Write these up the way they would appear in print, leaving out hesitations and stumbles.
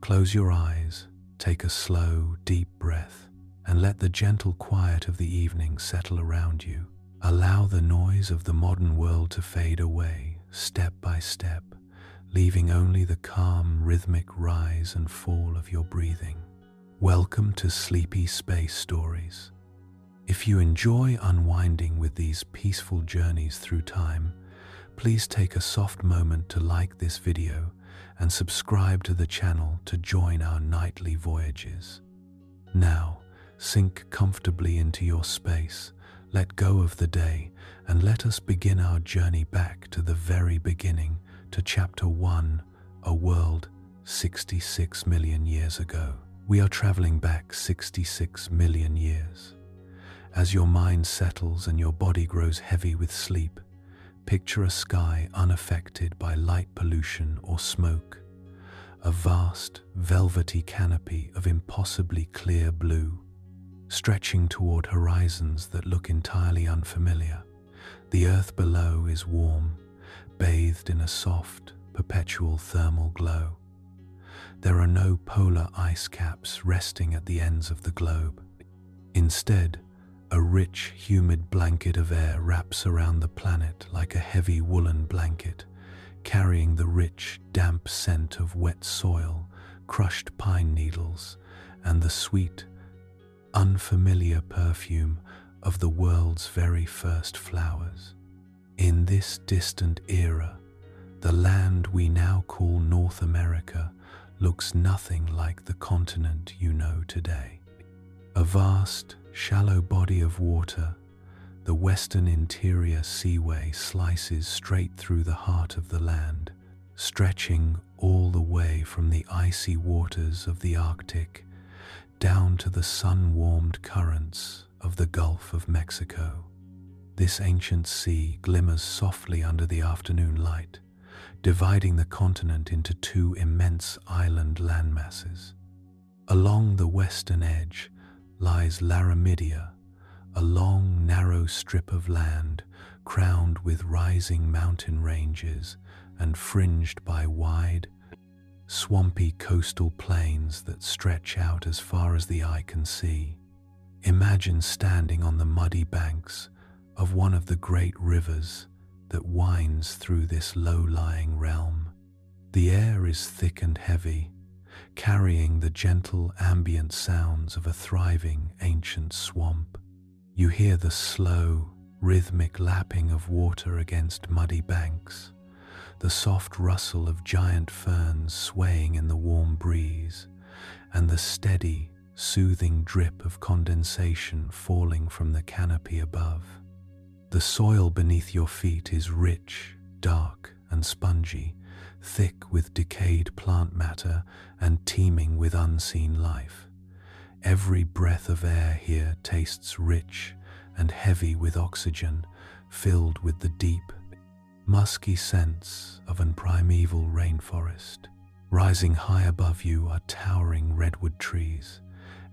Close your eyes, take a slow, deep breath, and let the gentle quiet of the evening settle around you. Allow the noise of the modern world to fade away, step by step, leaving only the calm, rhythmic rise and fall of your breathing. Welcome to Sleepy Space Stories. If you enjoy unwinding with these peaceful journeys through time, please take a soft moment to like this video and subscribe to the channel to join our nightly voyages. Now, sink comfortably into your space, let go of the day, and let us begin our journey back to the very beginning, to Chapter 1, a world 66 million years ago. We are traveling back 66 million years. As your mind settles and your body grows heavy with sleep, picture a sky unaffected by light pollution or smoke, a vast, velvety canopy of impossibly clear blue, stretching toward horizons that look entirely unfamiliar. The earth below is warm, bathed in a soft, perpetual thermal glow. There are no polar ice caps resting at the ends of the globe. Instead, a rich, humid blanket of air wraps around the planet like a heavy woolen blanket, carrying the rich, damp scent of wet soil, crushed pine needles, and the sweet, unfamiliar perfume of the world's very first flowers. In this distant era, the land we now call North America looks nothing like the continent you know today. A vast, shallow body of water, the Western Interior Seaway slices straight through the heart of the land, stretching all the way from the icy waters of the Arctic down to the sun-warmed currents of the Gulf of Mexico. This ancient sea glimmers softly under the afternoon light, dividing the continent into two immense island landmasses. Along the western edge lies Laramidia, a long, narrow strip of land crowned with rising mountain ranges and fringed by wide, swampy coastal plains that stretch out as far as the eye can see. Imagine standing on the muddy banks of one of the great rivers that winds through this low-lying realm. The air is thick and heavy, carrying the gentle ambient sounds of a thriving ancient swamp. You hear the slow, rhythmic lapping of water against muddy banks, the soft rustle of giant ferns swaying in the warm breeze, and the steady, soothing drip of condensation falling from the canopy above. The soil beneath your feet is rich, dark, and spongy, thick with decayed plant matter and teeming with unseen life. Every breath of air here tastes rich and heavy with oxygen, filled with the deep, musky scents of an primeval rainforest. Rising high above you are towering redwood trees,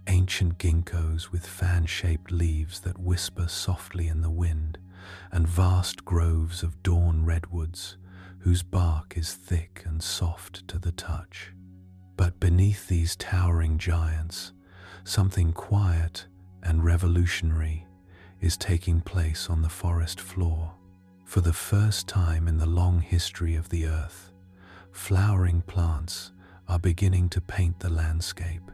ancient ginkgos with fan-shaped leaves that whisper softly in the wind, and vast groves of dawn redwoods whose bark is thick and soft to the touch. But beneath these towering giants, something quiet and revolutionary is taking place on the forest floor. For the first time in the long history of the earth, flowering plants are beginning to paint the landscape.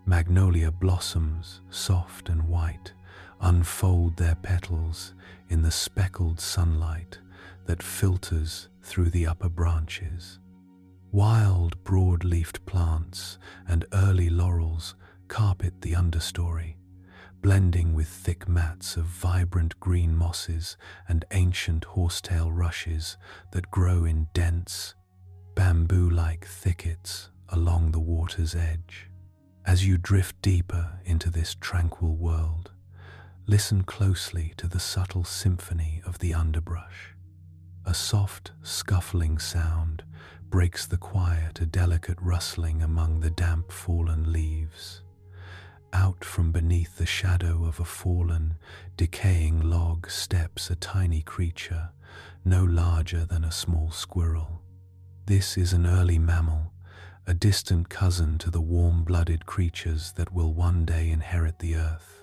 Magnolia blossoms, soft and white, unfold their petals in the speckled sunlight that filters through the upper branches. Wild, broad-leafed plants and early laurels carpet the understory, blending with thick mats of vibrant green mosses and ancient horsetail rushes that grow in dense, bamboo-like thickets along the water's edge. As you drift deeper into this tranquil world, listen closely to the subtle symphony of the underbrush. A soft, scuffling sound breaks the quiet, a delicate rustling among the damp, fallen leaves. Out from beneath the shadow of a fallen, decaying log steps a tiny creature, no larger than a small squirrel. This is an early mammal, a distant cousin to the warm-blooded creatures that will one day inherit the earth.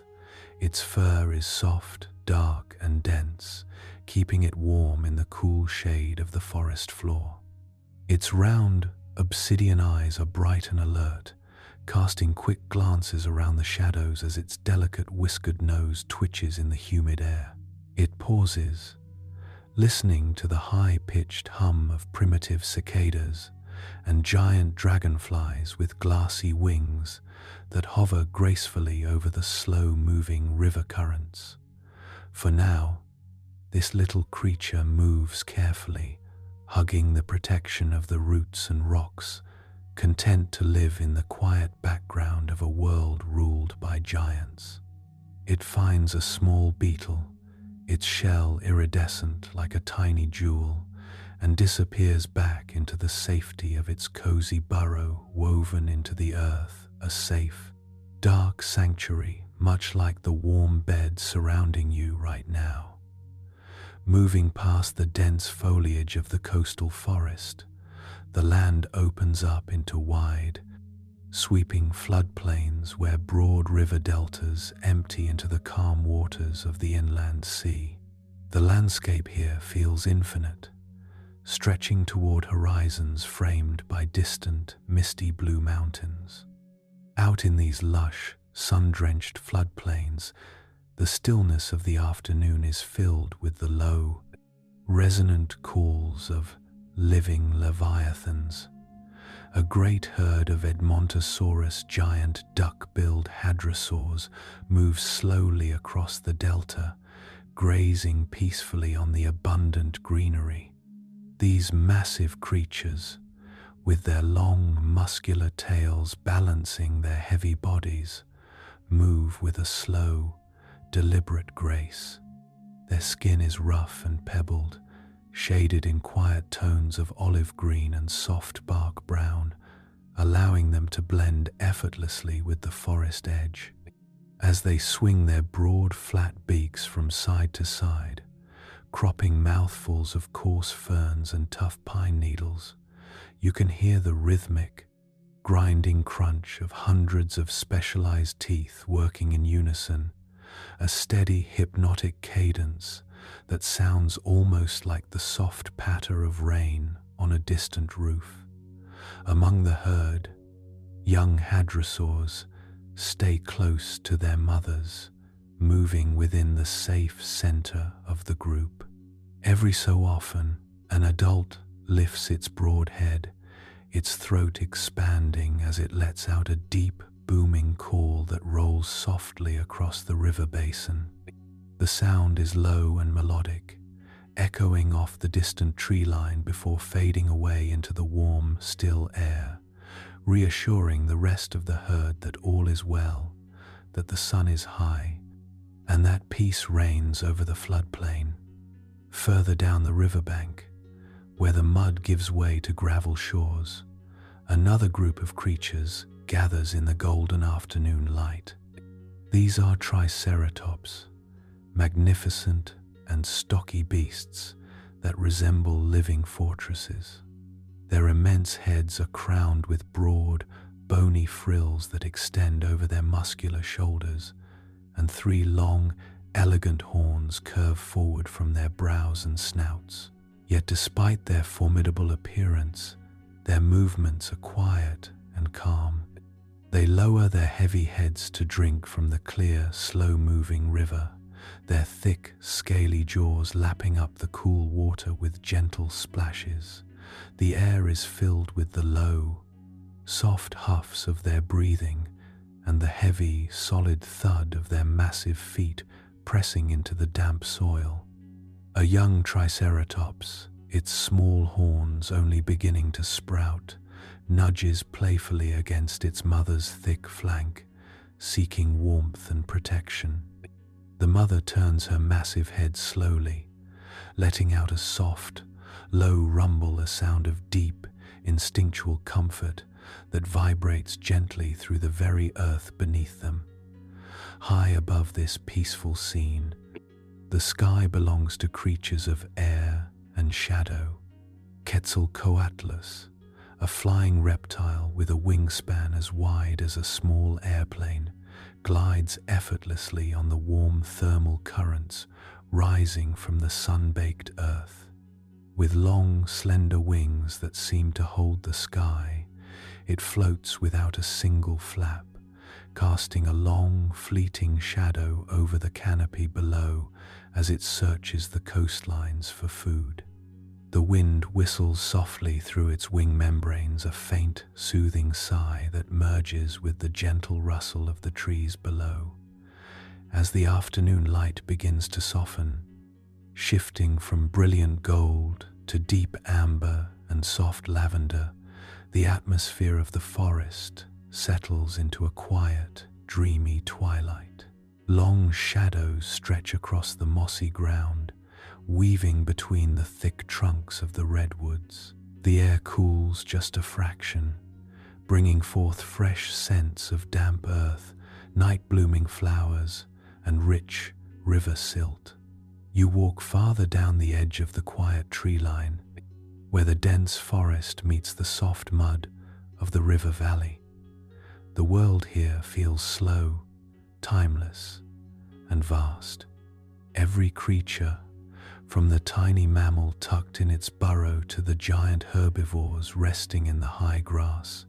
Its fur is soft, dark, and dense, keeping it warm in the cool shade of the forest floor. Its round, obsidian eyes are bright and alert, casting quick glances around the shadows as its delicate whiskered nose twitches in the humid air. It pauses, listening to the high-pitched hum of primitive cicadas and giant dragonflies with glassy wings that hover gracefully over the slow-moving river currents. For now, this little creature moves carefully, hugging the protection of the roots and rocks, content to live in the quiet background of a world ruled by giants. It finds a small beetle, its shell iridescent like a tiny jewel, and disappears back into the safety of its cozy burrow woven into the earth, a safe, dark sanctuary, much like the warm bed surrounding you right now. Moving past the dense foliage of the coastal forest, the land opens up into wide, sweeping floodplains where broad river deltas empty into the calm waters of the inland sea. The landscape here feels infinite, stretching toward horizons framed by distant, misty blue mountains. Out in these lush, sun-drenched floodplains, the stillness of the afternoon is filled with the low, resonant calls of living leviathans. A great herd of Edmontosaurus giant duck-billed hadrosaurs moves slowly across the delta, grazing peacefully on the abundant greenery. These massive creatures, with their long, muscular tails balancing their heavy bodies, move with a slow, deliberate grace. Their skin is rough and pebbled, shaded in quiet tones of olive green and soft bark brown, allowing them to blend effortlessly with the forest edge. As they swing their broad, flat beaks from side to side, cropping mouthfuls of coarse ferns and tough pine needles, you can hear the rhythmic, grinding crunch of hundreds of specialized teeth working in unison, a steady, hypnotic cadence that sounds almost like the soft patter of rain on a distant roof. Among the herd, young hadrosaurs stay close to their mothers, moving within the safe center of the group. Every so often, an adult lifts its broad head, its throat expanding as it lets out a deep, booming call that rolls softly across the river basin. The sound is low and melodic, echoing off the distant tree line before fading away into the warm, still air, reassuring the rest of the herd that all is well, that the sun is high, and that peace reigns over the floodplain. Further down the riverbank, where the mud gives way to gravel shores, another group of creatures gathers in the golden afternoon light. These are Triceratops, magnificent and stocky beasts that resemble living fortresses. Their immense heads are crowned with broad, bony frills that extend over their muscular shoulders, and three long, elegant horns curve forward from their brows and snouts. Yet despite their formidable appearance, their movements are quiet and calm. They lower their heavy heads to drink from the clear, slow-moving river, their thick, scaly jaws lapping up the cool water with gentle splashes. The air is filled with the low, soft huffs of their breathing and the heavy, solid thud of their massive feet pressing into the damp soil. A young Triceratops, its small horns only beginning to sprout, nudges playfully against its mother's thick flank, seeking warmth and protection. The mother turns her massive head slowly, letting out a soft, low rumble, a sound of deep, instinctual comfort that vibrates gently through the very earth beneath them. High above this peaceful scene, the sky belongs to creatures of air and shadow. Quetzalcoatlus, A flying reptile with a wingspan as wide as a small airplane glides effortlessly on the warm thermal currents rising from the sun-baked earth. With long, slender wings that seem to hold the sky, it floats without a single flap, casting a long, fleeting shadow over the canopy below as it searches the coastlines for food. The wind whistles softly through its wing membranes, a faint, soothing sigh that merges with the gentle rustle of the trees below. As the afternoon light begins to soften, shifting from brilliant gold to deep amber and soft lavender, the atmosphere of the forest settles into a quiet, dreamy twilight. Long shadows stretch across the mossy ground, weaving between the thick trunks of the redwoods. The air cools just a fraction, bringing forth fresh scents of damp earth, night-blooming flowers, and rich river silt. You walk farther down the edge of the quiet tree line, where the dense forest meets the soft mud of the river valley. The world here feels slow, timeless, and vast. Every creature, from the tiny mammal tucked in its burrow to the giant herbivores resting in the high grass,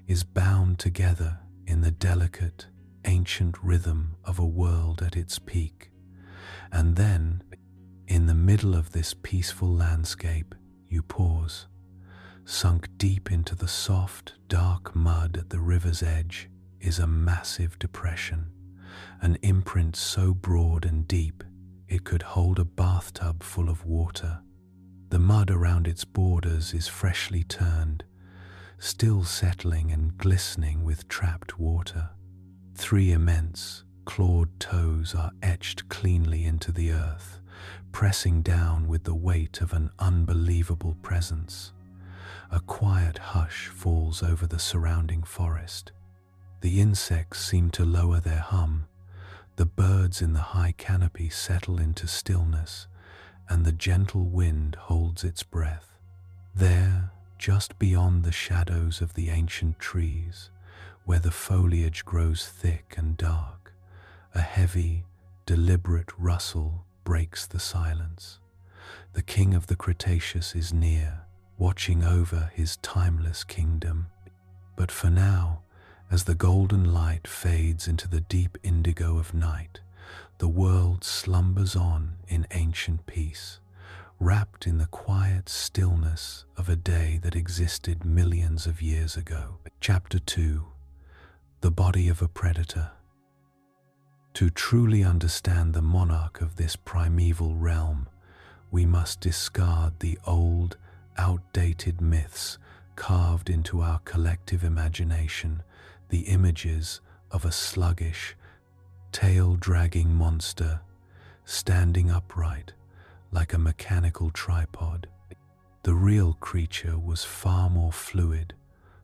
is bound together in the delicate, ancient rhythm of a world at its peak. And then, in the middle of this peaceful landscape, you pause, sunk deep into the soft, dark mud at the river's edge is a massive depression, an imprint so broad and deep it could hold a bathtub full of water. The mud around its borders is freshly turned, still settling and glistening with trapped water. 3 immense, clawed toes are etched cleanly into the earth, pressing down with the weight of an unbelievable presence. A quiet hush falls over the surrounding forest. The insects seem to lower their hum. The birds in the high canopy settle into stillness, and the gentle wind holds its breath. There, just beyond the shadows of the ancient trees, where the foliage grows thick and dark, a heavy, deliberate rustle breaks the silence. The king of the Cretaceous is near, watching over his timeless kingdom. But for now, as the golden light fades into the deep indigo of night, the world slumbers on in ancient peace, wrapped in the quiet stillness of a day that existed millions of years ago. Chapter 2: The Body of a Predator. To truly understand the monarch of this primeval realm, we must discard the old, outdated myths carved into our collective imagination, the images of a sluggish, tail-dragging monster standing upright like a mechanical tripod. The real creature was far more fluid,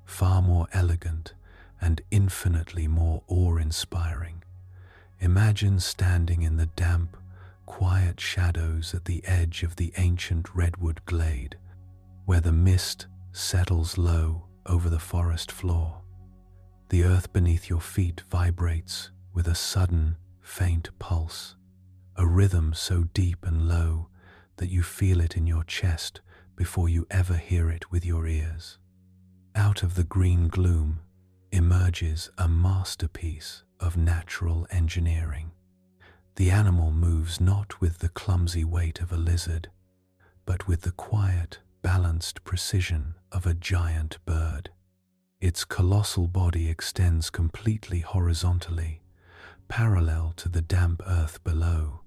far more elegant, and infinitely more awe-inspiring. Imagine standing in the damp, quiet shadows at the edge of the ancient redwood glade, where the mist settles low over the forest floor. The earth beneath your feet vibrates with a sudden, faint pulse, a rhythm so deep and low that you feel it in your chest before you ever hear it with your ears. Out of the green gloom emerges a masterpiece of natural engineering. The animal moves not with the clumsy weight of a lizard, but with the quiet, balanced precision of a giant bird. Its colossal body extends completely horizontally, parallel to the damp earth below.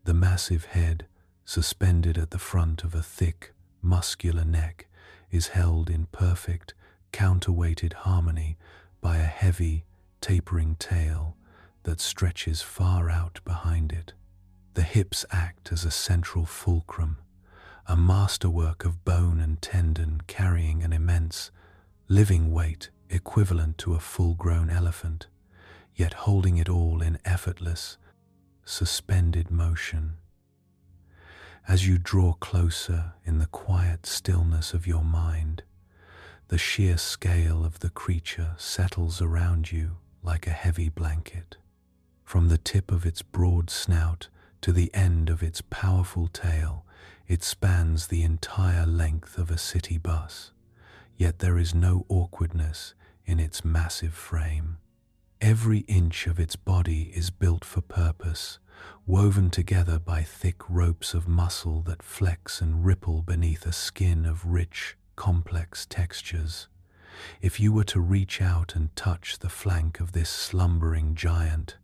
The massive head, suspended at the front of a thick, muscular neck, is held in perfect, counterweighted harmony by a heavy, tapering tail that stretches far out behind it. The hips act as a central fulcrum, a masterwork of bone and tendon carrying an immense, living weight equivalent to a full-grown elephant, yet holding it all in effortless, suspended motion. As you draw closer in the quiet stillness of your mind, The sheer scale of the creature settles around you like a heavy blanket. From the tip of its broad snout to the end of its powerful tail, it spans the entire length of a city bus. Yet there is no awkwardness in its massive frame. Every inch of its body is built for purpose, woven together by thick ropes of muscle that flex and ripple beneath a skin of rich, complex textures. If you were to reach out and touch the flank of this slumbering giant,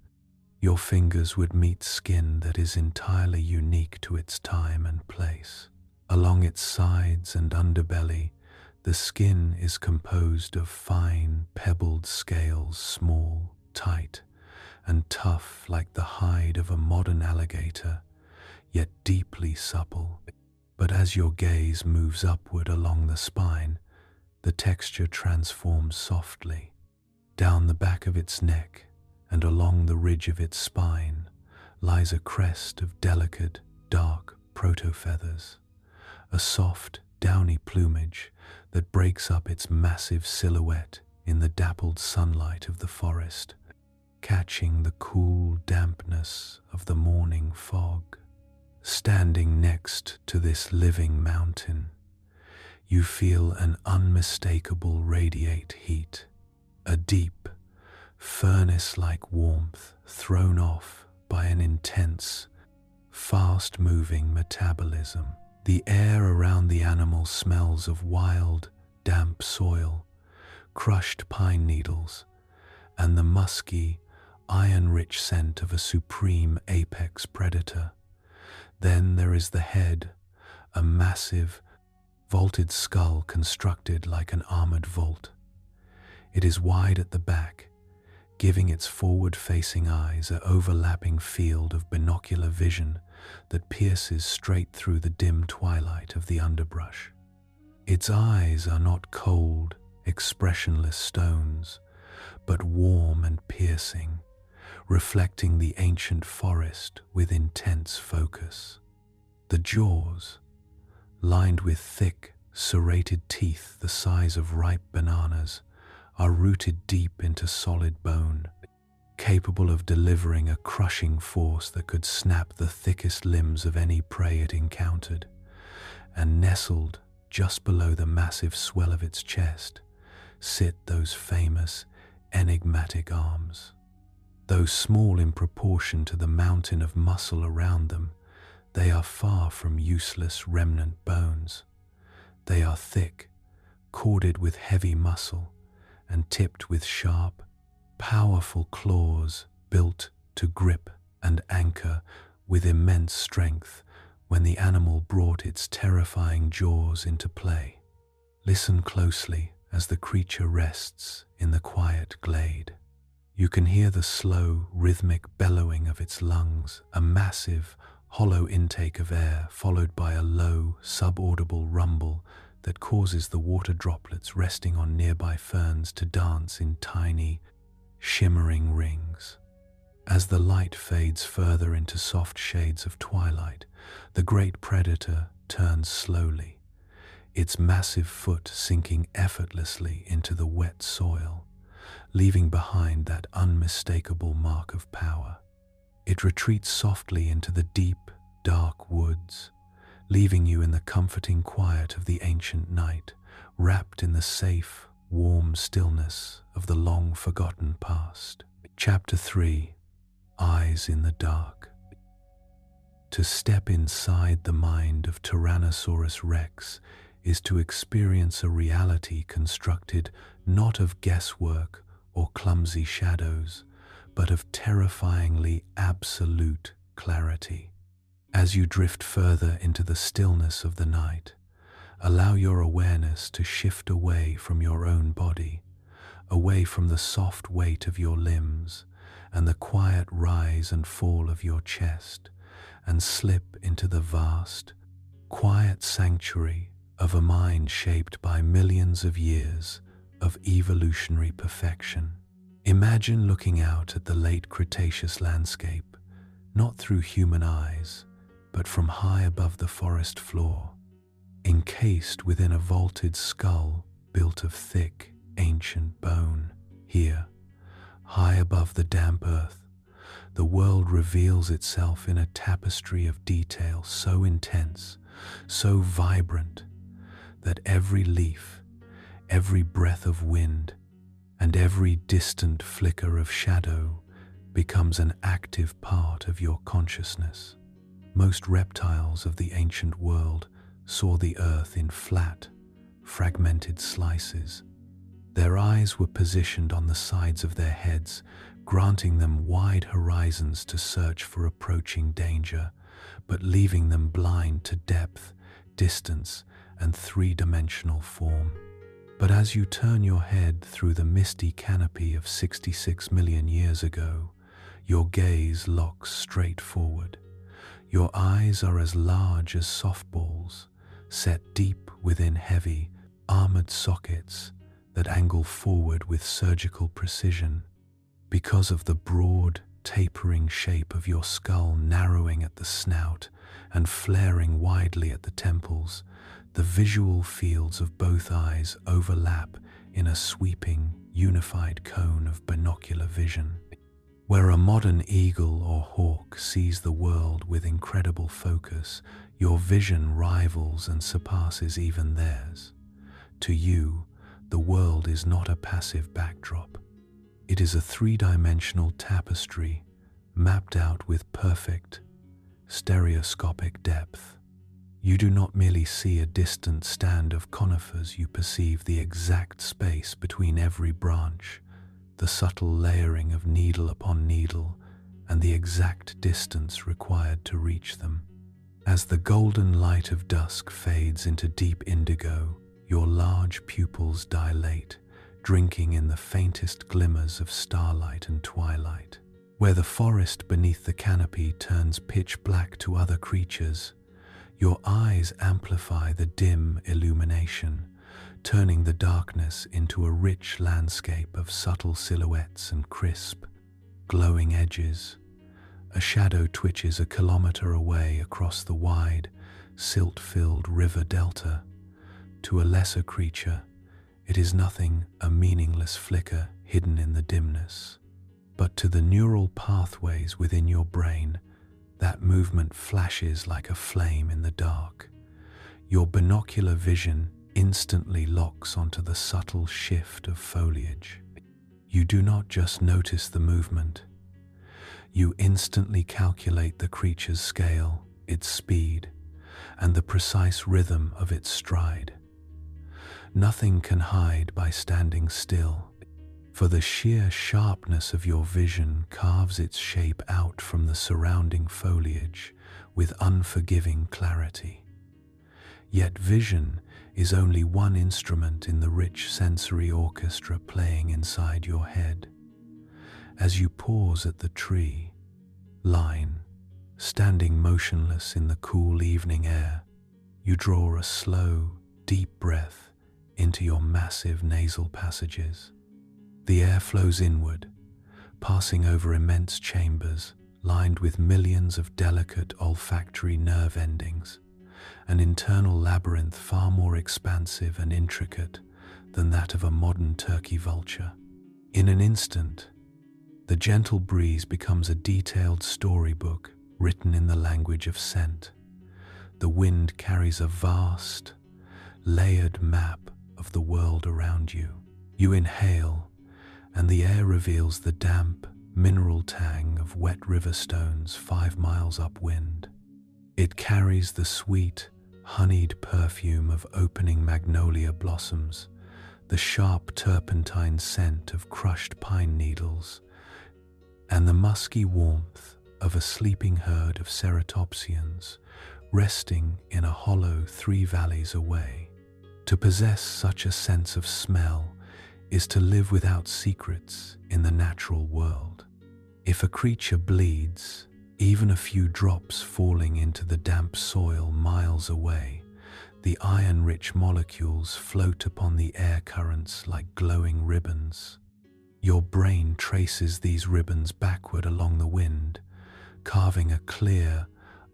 your fingers would meet skin that is entirely unique to its time and place. Along its sides and underbelly, the skin is composed of fine, pebbled scales, small, tight, and tough like the hide of a modern alligator, yet deeply supple. But as your gaze moves upward along the spine, the texture transforms softly. Down the back of its neck and along the ridge of its spine lies a crest of delicate, dark proto-feathers, a soft, downy plumage that breaks up its massive silhouette in the dappled sunlight of the forest, catching the cool dampness of the morning fog. Standing next to this living mountain, you feel an unmistakable radiate heat, a deep, furnace-like warmth thrown off by an intense, fast-moving metabolism. The air around the animal smells of wild, damp soil, crushed pine needles, and the musky, iron-rich scent of a supreme apex predator. Then there is the head, a massive, vaulted skull constructed like an armored vault. It is wide at the back, giving its forward-facing eyes an overlapping field of binocular vision that pierces straight through the dim twilight of the underbrush. Its eyes are not cold, expressionless stones, but warm and piercing, reflecting the ancient forest with intense focus. The jaws, lined with thick, serrated teeth the size of ripe bananas, are rooted deep into solid bone, capable of delivering a crushing force that could snap the thickest limbs of any prey it encountered. And nestled just below the massive swell of its chest sit those famous, enigmatic arms. Though small in proportion to the mountain of muscle around them, they are far from useless remnant bones. They are thick, corded with heavy muscle, and tipped with sharp, powerful claws built to grip and anchor with immense strength when the animal brought its terrifying jaws into play. Listen closely as the creature rests in the quiet glade. You can hear the slow, rhythmic bellowing of its lungs, a massive, hollow intake of air followed by a low, subaudible rumble that causes the water droplets resting on nearby ferns to dance in tiny, shimmering rings. As the light fades further into soft shades of twilight, the great predator turns slowly, its massive foot sinking effortlessly into the wet soil, leaving behind that unmistakable mark of power. It retreats softly into the deep, dark woods, leaving you in the comforting quiet of the ancient night, wrapped in the safe, warm stillness of the long-forgotten past. Chapter 3: Eyes in the Dark. To step inside the mind of Tyrannosaurus Rex is to experience a reality constructed not of guesswork or clumsy shadows, but of terrifyingly absolute clarity. As you drift further into the stillness of the night, allow your awareness to shift away from your own body, away from the soft weight of your limbs and the quiet rise and fall of your chest, and slip into the vast, quiet sanctuary of a mind shaped by millions of years of evolutionary perfection. Imagine looking out at the late Cretaceous landscape, not through human eyes, but from high above the forest floor. Encased within a vaulted skull built of thick, ancient bone. Here, high above the damp earth, the world reveals itself in a tapestry of detail so intense, so vibrant, that every leaf, every breath of wind, and every distant flicker of shadow becomes an active part of your consciousness. Most reptiles of the ancient world saw the earth in flat, fragmented slices. Their eyes were positioned on the sides of their heads, granting them wide horizons to search for approaching danger, but leaving them blind to depth, distance, and three-dimensional form. But as you turn your head through the misty canopy of 66 million years ago, your gaze locks straight forward. Your eyes are as large as softballs, set deep within heavy, armored sockets that angle forward with surgical precision. Because of the broad, tapering shape of your skull narrowing at the snout and flaring widely at the temples, the visual fields of both eyes overlap in a sweeping, unified cone of binocular vision. Where a modern eagle or hawk sees the world with incredible focus, your vision rivals and surpasses even theirs. To you, the world is not a passive backdrop. It is a three-dimensional tapestry mapped out with perfect, stereoscopic depth. You do not merely see a distant stand of conifers, you perceive the exact space between every branch, the subtle layering of needle upon needle, and the exact distance required to reach them. As the golden light of dusk fades into deep indigo, your large pupils dilate, drinking in the faintest glimmers of starlight and twilight. Where the forest beneath the canopy turns pitch black to other creatures, your eyes amplify the dim illumination, turning the darkness into a rich landscape of subtle silhouettes and crisp, glowing edges. A shadow twitches a kilometer away across the wide, silt-filled river delta. To a lesser creature, it is nothing, a meaningless flicker hidden in the dimness. But to the neural pathways within your brain, that movement flashes like a flame in the dark. Your binocular vision instantly locks onto the subtle shift of foliage. You do not just notice the movement. You instantly calculate the creature's scale, its speed, and the precise rhythm of its stride. Nothing can hide by standing still, for the sheer sharpness of your vision carves its shape out from the surrounding foliage with unforgiving clarity. Yet vision is only one instrument in the rich sensory orchestra playing inside your head. As you pause at the tree line, standing motionless in the cool evening air, you draw a slow, deep breath into your massive nasal passages. The air flows inward, passing over immense chambers lined with millions of delicate olfactory nerve endings, an internal labyrinth far more expansive and intricate than that of a modern turkey vulture. In an instant, the gentle breeze becomes a detailed storybook written in the language of scent. The wind carries a vast, layered map of the world around you. You inhale, and the air reveals the damp, mineral tang of wet river stones 5 miles upwind. It carries the sweet, honeyed perfume of opening magnolia blossoms, the sharp turpentine scent of crushed pine needles, and the musky warmth of a sleeping herd of ceratopsians resting in a hollow 3 valleys away. To possess such a sense of smell is to live without secrets in the natural world. If a creature bleeds, even a few drops falling into the damp soil miles away, the iron-rich molecules float upon the air currents like glowing ribbons. Your brain traces these ribbons backward along the wind, carving a clear,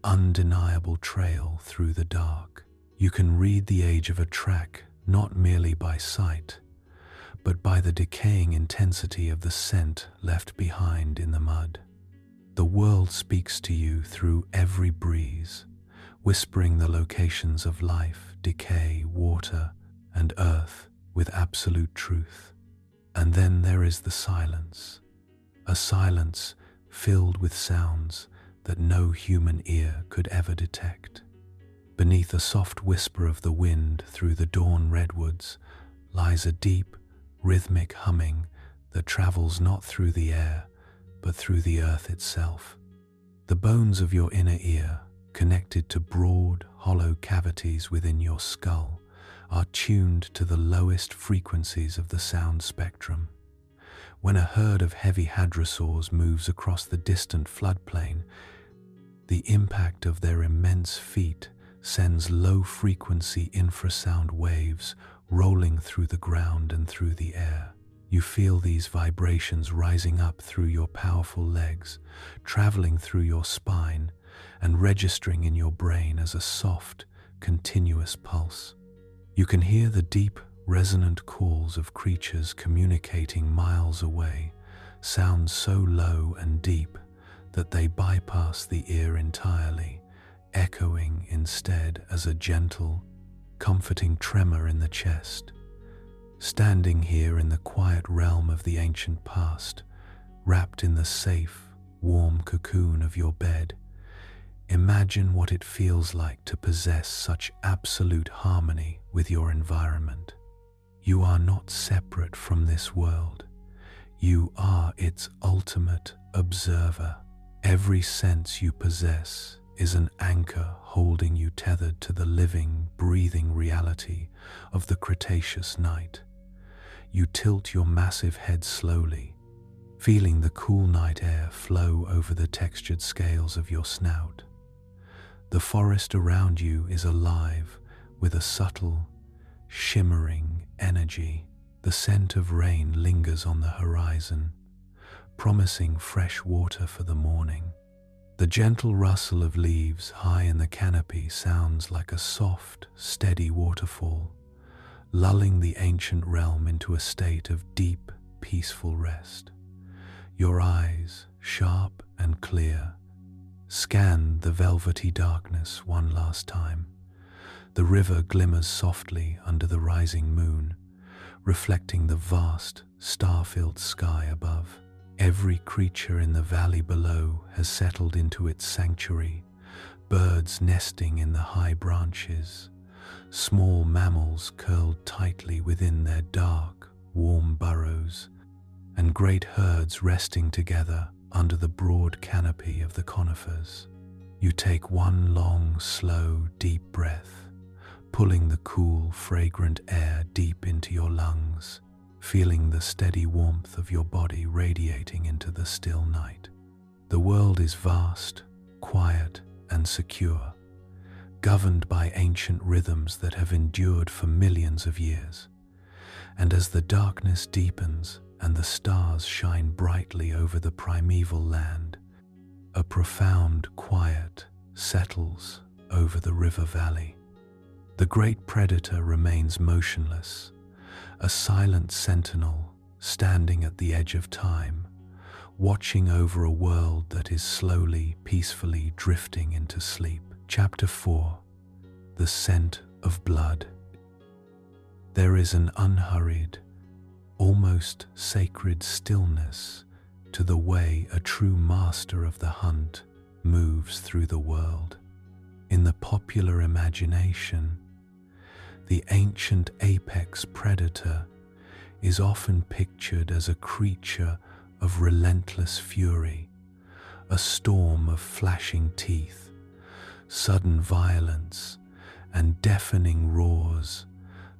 undeniable trail through the dark. You can read the age of a track not merely by sight, but by the decaying intensity of the scent left behind in the mud. The world speaks to you through every breeze, whispering the locations of life, decay, water, and earth with absolute truth. And then there is the silence, a silence filled with sounds that no human ear could ever detect. Beneath a soft whisper of the wind through the dawn redwoods lies a deep, rhythmic humming that travels not through the air, but through the earth itself. The bones of your inner ear, connected to broad, hollow cavities within your skull, are tuned to the lowest frequencies of the sound spectrum. When a herd of heavy hadrosaurs moves across the distant floodplain, the impact of their immense feet sends low-frequency infrasound waves rolling through the ground and through the air. You feel these vibrations rising up through your powerful legs, traveling through your spine, and registering in your brain as a soft, continuous pulse. You can hear the deep, resonant calls of creatures communicating miles away, sounds so low and deep that they bypass the ear entirely, echoing instead as a gentle, comforting tremor in the chest. Standing here in the quiet realm of the ancient past, wrapped in the safe, warm cocoon of your bed, imagine what it feels like to possess such absolute harmony with your environment. You are not separate from this world. You are its ultimate observer. Every sense you possess is an anchor holding you tethered to the living, breathing reality of the Cretaceous night. You tilt your massive head slowly, feeling the cool night air flow over the textured scales of your snout. The forest around you is alive with a subtle, shimmering energy. The scent of rain lingers on the horizon, promising fresh water for the morning. The gentle rustle of leaves high in the canopy sounds like a soft, steady waterfall, lulling the ancient realm into a state of deep, peaceful rest. Your eyes, sharp and clear, scan the velvety darkness one last time. The river glimmers softly under the rising moon, reflecting the vast, star-filled sky above. Every creature in the valley below has settled into its sanctuary, birds nesting in the high branches, small mammals curled tightly within their dark, warm burrows, and great herds resting together under the broad canopy of the conifers. You take one long, slow, deep breath, pulling the cool, fragrant air deep into your lungs, feeling the steady warmth of your body radiating into the still night. The world is vast, quiet, and secure, governed by ancient rhythms that have endured for millions of years. And as the darkness deepens and the stars shine brightly over the primeval land, a profound quiet settles over the river valley. The great predator remains motionless, a silent sentinel standing at the edge of time, watching over a world that is slowly, peacefully drifting into sleep. Chapter 4. The Scent of Blood. There is an unhurried, almost sacred stillness to the way a true master of the hunt moves through the world. In the popular imagination, the ancient apex predator is often pictured as a creature of relentless fury, a storm of flashing teeth, sudden violence, and deafening roars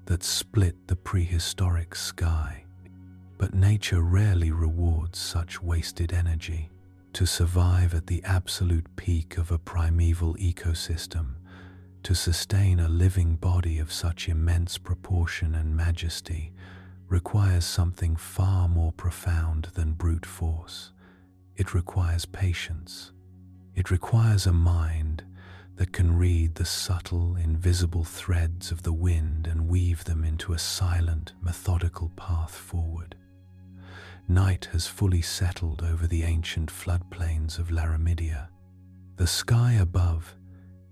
that split the prehistoric sky. But nature rarely rewards such wasted energy. To survive at the absolute peak of a primeval ecosystem, to sustain a living body of such immense proportion and majesty, requires something far more profound than brute force. It requires patience. It requires a mind that can read the subtle, invisible threads of the wind and weave them into a silent, methodical path forward. Night has fully settled over the ancient floodplains of Laramidia. The sky above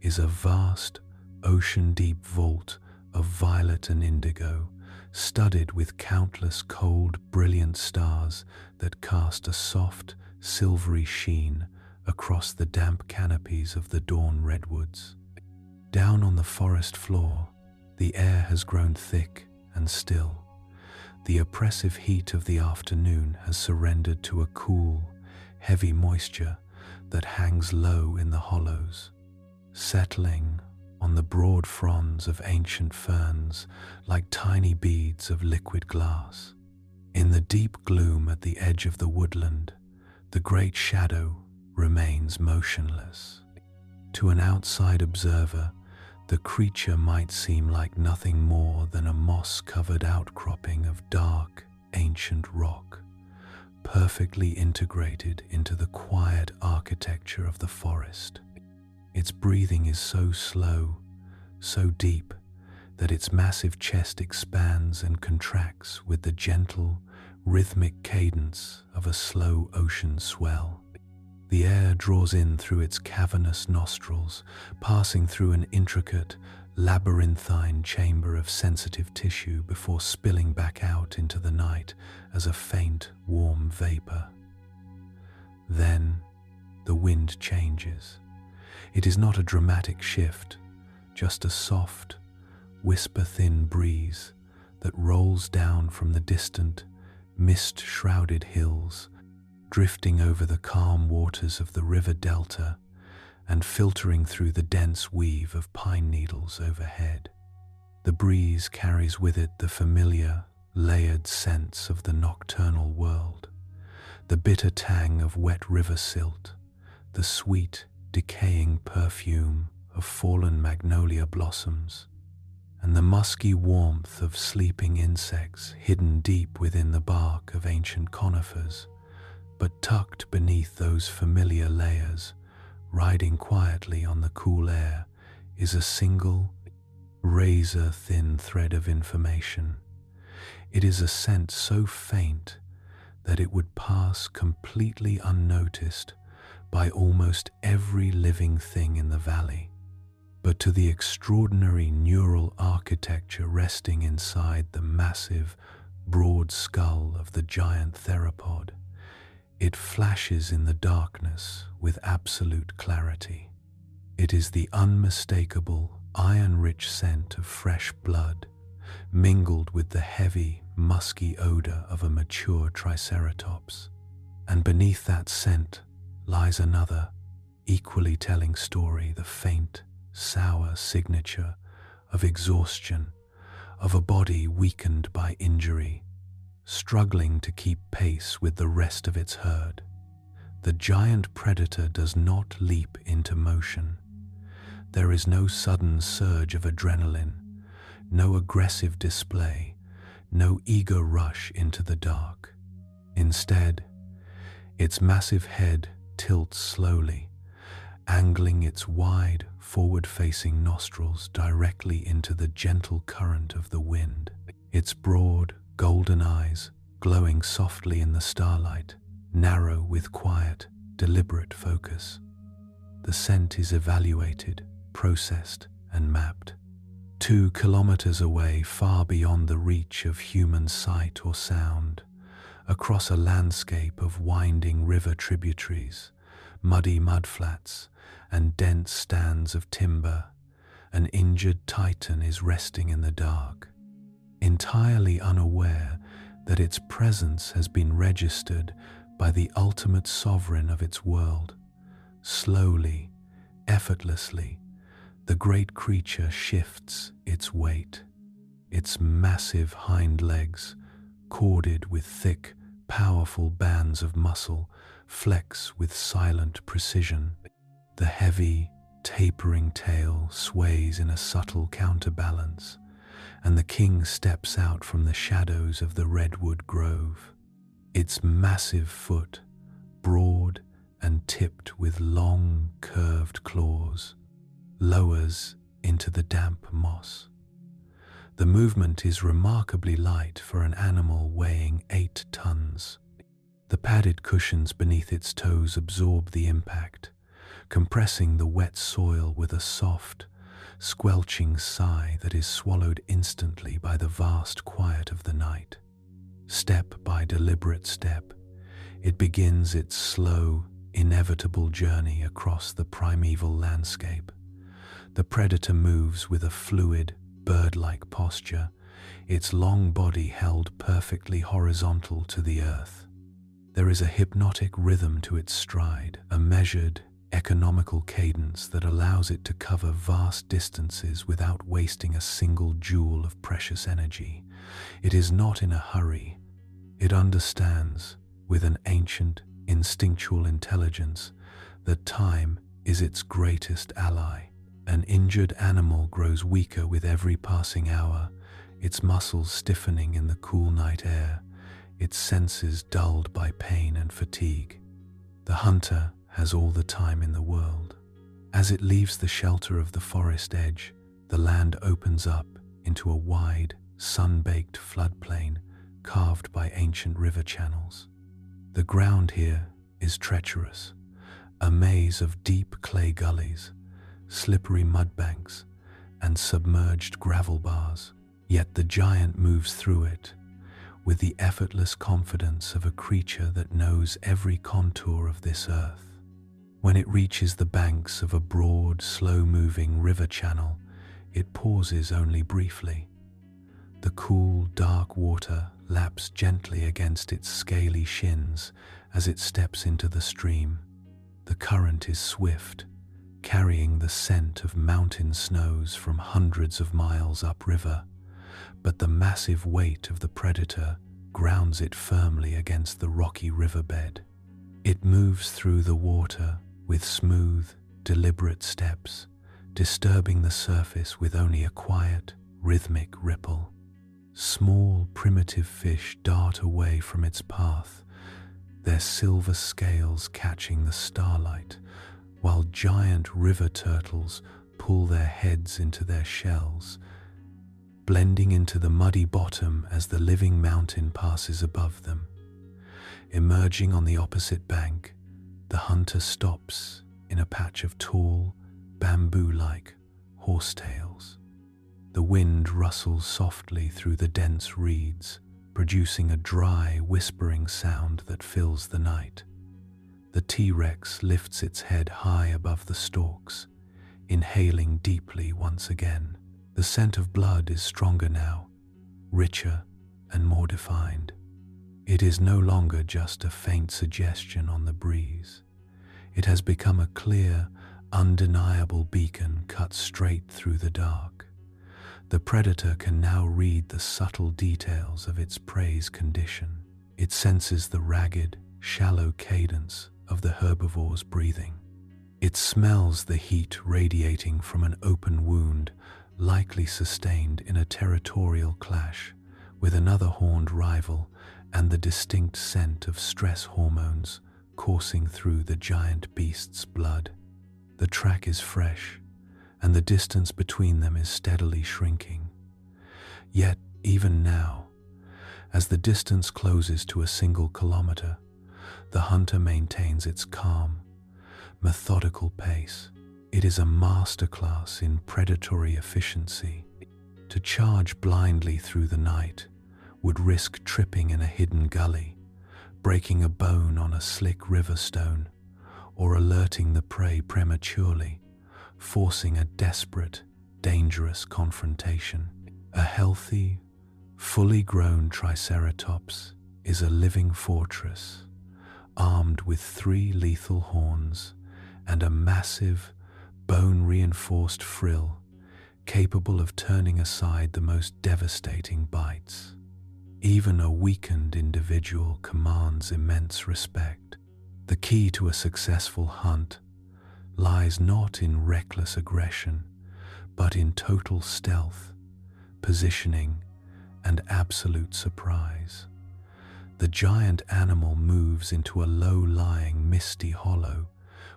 is a vast, ocean-deep vault of violet and indigo, studded with countless cold, brilliant stars that cast a soft, silvery sheen across the damp canopies of the dawn redwoods. Down on the forest floor, the air has grown thick and still. The oppressive heat of the afternoon has surrendered to a cool, heavy moisture that hangs low in the hollows, settling on the broad fronds of ancient ferns like tiny beads of liquid glass. In the deep gloom at the edge of the woodland, the great shadow remains motionless. To an outside observer, the creature might seem like nothing more than a moss-covered outcropping of dark, ancient rock, perfectly integrated into the quiet architecture of the forest. Its breathing is so slow, so deep, that its massive chest expands and contracts with the gentle, rhythmic cadence of a slow ocean swell. The air draws in through its cavernous nostrils, passing through an intricate, labyrinthine chamber of sensitive tissue before spilling back out into the night as a faint, warm vapor. Then, the wind changes. It is not a dramatic shift, just a soft, whisper-thin breeze that rolls down from the distant, mist-shrouded hills, drifting over the calm waters of the river delta and filtering through the dense weave of pine needles overhead. The breeze carries with it the familiar, layered scents of the nocturnal world, the bitter tang of wet river silt, the sweet, decaying perfume of fallen magnolia blossoms, and the musky warmth of sleeping insects hidden deep within the bark of ancient conifers. But tucked beneath those familiar layers, riding quietly on the cool air, is a single, razor-thin thread of information. It is a scent so faint that it would pass completely unnoticed by almost every living thing in the valley. But to the extraordinary neural architecture resting inside the massive, broad skull of the giant theropod, it flashes in the darkness with absolute clarity. It is the unmistakable, iron-rich scent of fresh blood, mingled with the heavy, musky odor of a mature triceratops. And beneath that scent lies another, equally telling story, the faint, sour signature of exhaustion, of a body weakened by injury, struggling to keep pace with the rest of its herd. The giant predator does not leap into motion. There is no sudden surge of adrenaline, no aggressive display, no eager rush into the dark. Instead, its massive head tilts slowly, angling its wide, forward-facing nostrils directly into the gentle current of the wind. Its broad, golden eyes, glowing softly in the starlight, narrow with quiet, deliberate focus. The scent is evaluated, processed, and mapped. 2 kilometers away, far beyond the reach of human sight or sound, across a landscape of winding river tributaries, muddy mudflats, and dense stands of timber, an injured titan is resting in the dark, entirely unaware that its presence has been registered by the ultimate sovereign of its world. Slowly, effortlessly, the great creature shifts its weight. Its massive hind legs, corded with thick, powerful bands of muscle, flex with silent precision. The heavy, tapering tail sways in a subtle counterbalance, and the king steps out from the shadows of the redwood grove. Its massive foot, broad and tipped with long, curved claws, lowers into the damp moss. The movement is remarkably light for an animal weighing 8 tons. The padded cushions beneath its toes absorb the impact, compressing the wet soil with a soft, squelching sigh that is swallowed instantly by the vast quiet of the night. Step by deliberate step, it begins its slow, inevitable journey across the primeval landscape. The predator moves with a fluid, bird-like posture, its long body held perfectly horizontal to the earth. There is a hypnotic rhythm to its stride, a measured, economical cadence that allows it to cover vast distances without wasting a single joule of precious energy. It is not in a hurry. It understands, with an ancient, instinctual intelligence, that time is its greatest ally. An injured animal grows weaker with every passing hour, its muscles stiffening in the cool night air, its senses dulled by pain and fatigue. The hunter has all the time in the world. As it leaves the shelter of the forest edge, the land opens up into a wide, sun-baked floodplain carved by ancient river channels. The ground here is treacherous, a maze of deep clay gullies, slippery mudbanks, and submerged gravel bars. Yet the giant moves through it with the effortless confidence of a creature that knows every contour of this earth. When it reaches the banks of a broad, slow-moving river channel, it pauses only briefly. The cool, dark water laps gently against its scaly shins as it steps into the stream. The current is swift, carrying the scent of mountain snows from hundreds of miles upriver, but the massive weight of the predator grounds it firmly against the rocky riverbed. It moves through the water with smooth, deliberate steps, disturbing the surface with only a quiet, rhythmic ripple. Small, primitive fish dart away from its path, their silver scales catching the starlight, while giant river turtles pull their heads into their shells, blending into the muddy bottom as the living mountain passes above them. Emerging on the opposite bank, the hunter stops in a patch of tall, bamboo-like horsetails. The wind rustles softly through the dense reeds, producing a dry, whispering sound that fills the night. The T-Rex lifts its head high above the stalks, inhaling deeply once again. The scent of blood is stronger now, richer and more defined. It is no longer just a faint suggestion on the breeze. It has become a clear, undeniable beacon cut straight through the dark. The predator can now read the subtle details of its prey's condition. It senses the ragged, shallow cadence of the herbivore's breathing. It smells the heat radiating from an open wound, likely sustained in a territorial clash with another horned rival, and the distinct scent of stress hormones coursing through the giant beast's blood. The track is fresh, and the distance between them is steadily shrinking. Yet, even now, as the distance closes to a single kilometer, the hunter maintains its calm, methodical pace. It is a masterclass in predatory efficiency. To charge blindly through the night would risk tripping in a hidden gully, breaking a bone on a slick river stone, or alerting the prey prematurely, forcing a desperate, dangerous confrontation. A healthy, fully grown Triceratops is a living fortress, armed with 3 lethal horns and a massive, bone-reinforced frill capable of turning aside the most devastating bites. Even a weakened individual commands immense respect. The key to a successful hunt lies not in reckless aggression, but in total stealth, positioning, and absolute surprise. The giant animal moves into a low-lying, misty hollow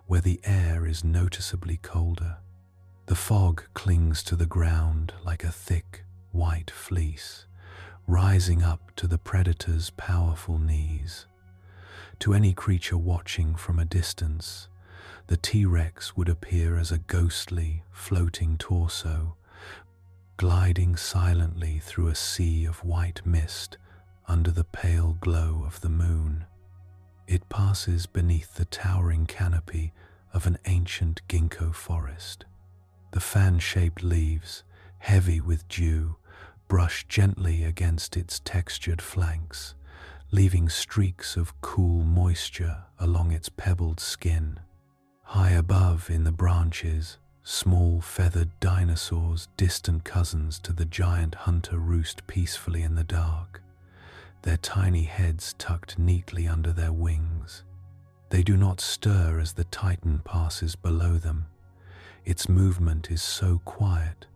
where the air is noticeably colder. The fog clings to the ground like a thick, white fleece, rising up to the predator's powerful knees. To any creature watching from a distance, the T-Rex would appear as a ghostly, floating torso, gliding silently through a sea of white mist under the pale glow of the moon. It passes beneath the towering canopy of an ancient ginkgo forest. The fan-shaped leaves, heavy with dew, brush gently against its textured flanks, leaving streaks of cool moisture along its pebbled skin. High above in the branches, small feathered dinosaurs, distant cousins to the giant hunter, roost peacefully in the dark, their tiny heads tucked neatly under their wings. They do not stir as the titan passes below them. Its movement is so quiet,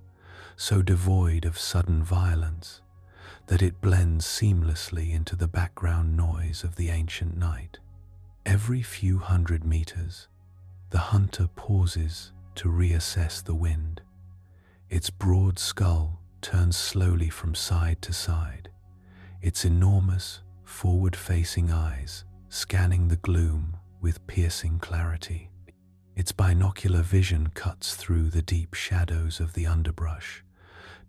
so devoid of sudden violence, that it blends seamlessly into the background noise of the ancient night. Every few hundred meters, the hunter pauses to reassess the wind. Its broad skull turns slowly from side to side, its enormous, forward-facing eyes scanning the gloom with piercing clarity. Its binocular vision cuts through the deep shadows of the underbrush,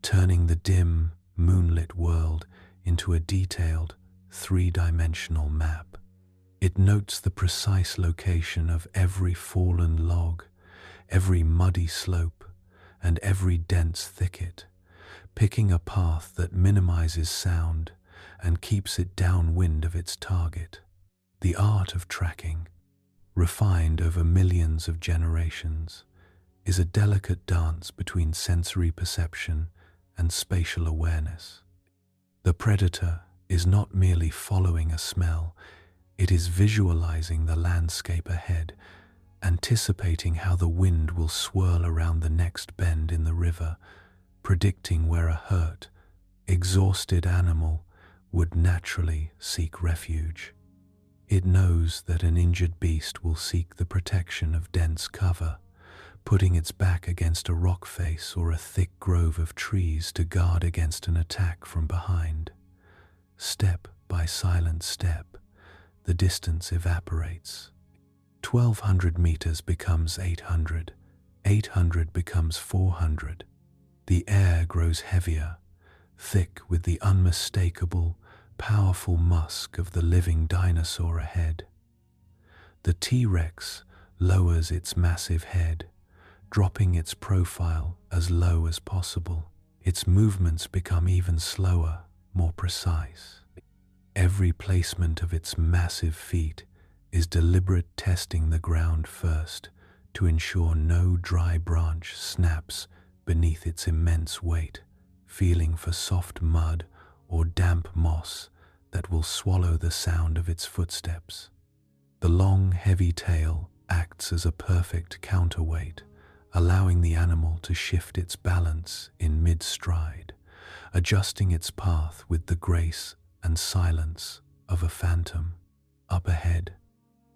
turning the dim, moonlit world into a detailed, three-dimensional map. It notes the precise location of every fallen log, every muddy slope, and every dense thicket, picking a path that minimizes sound and keeps it downwind of its target. The art of tracking, refined over millions of generations, is a delicate dance between sensory perception and spatial awareness. The predator is not merely following a smell, it is visualizing the landscape ahead, anticipating how the wind will swirl around the next bend in the river, predicting where a hurt, exhausted animal would naturally seek refuge. It knows that an injured beast will seek the protection of dense cover, putting its back against a rock face or a thick grove of trees to guard against an attack from behind. Step by silent step, the distance evaporates. 1,200 meters becomes 800, 800 becomes 400. The air grows heavier, thick with the unmistakable, powerful musk of the living dinosaur ahead. The T-Rex lowers its massive head, dropping its profile as low as possible. Its movements become even slower, more precise. Every placement of its massive feet is deliberate, testing the ground first to ensure no dry branch snaps beneath its immense weight, feeling for soft mud or damp moss that will swallow the sound of its footsteps. The long, heavy tail acts as a perfect counterweight, allowing the animal to shift its balance in mid-stride, adjusting its path with the grace and silence of a phantom. Up ahead,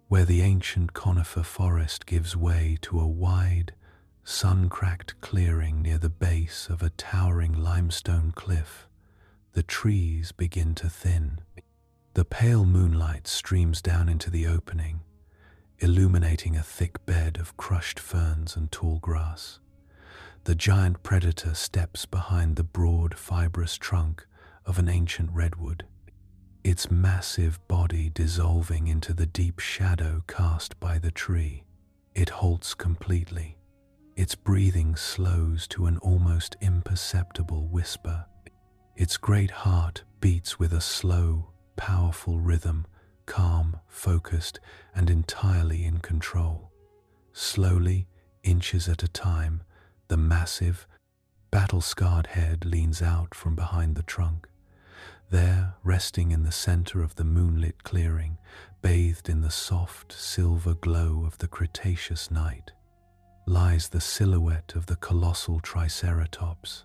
where the ancient conifer forest gives way to a wide, sun-cracked clearing near the base of a towering limestone cliff, the trees begin to thin. The pale moonlight streams down into the opening, illuminating a thick bed of crushed ferns and tall grass. The giant predator steps behind the broad, fibrous trunk of an ancient redwood, its massive body dissolving into the deep shadow cast by the tree. It halts completely. Its breathing slows to an almost imperceptible whisper. Its great heart beats with a slow, powerful rhythm, calm, focused, and entirely in control. Slowly, inches at a time, the massive, battle-scarred head leans out from behind the trunk. There, resting in the center of the moonlit clearing, bathed in the soft, silver glow of the Cretaceous night, lies the silhouette of the colossal Triceratops.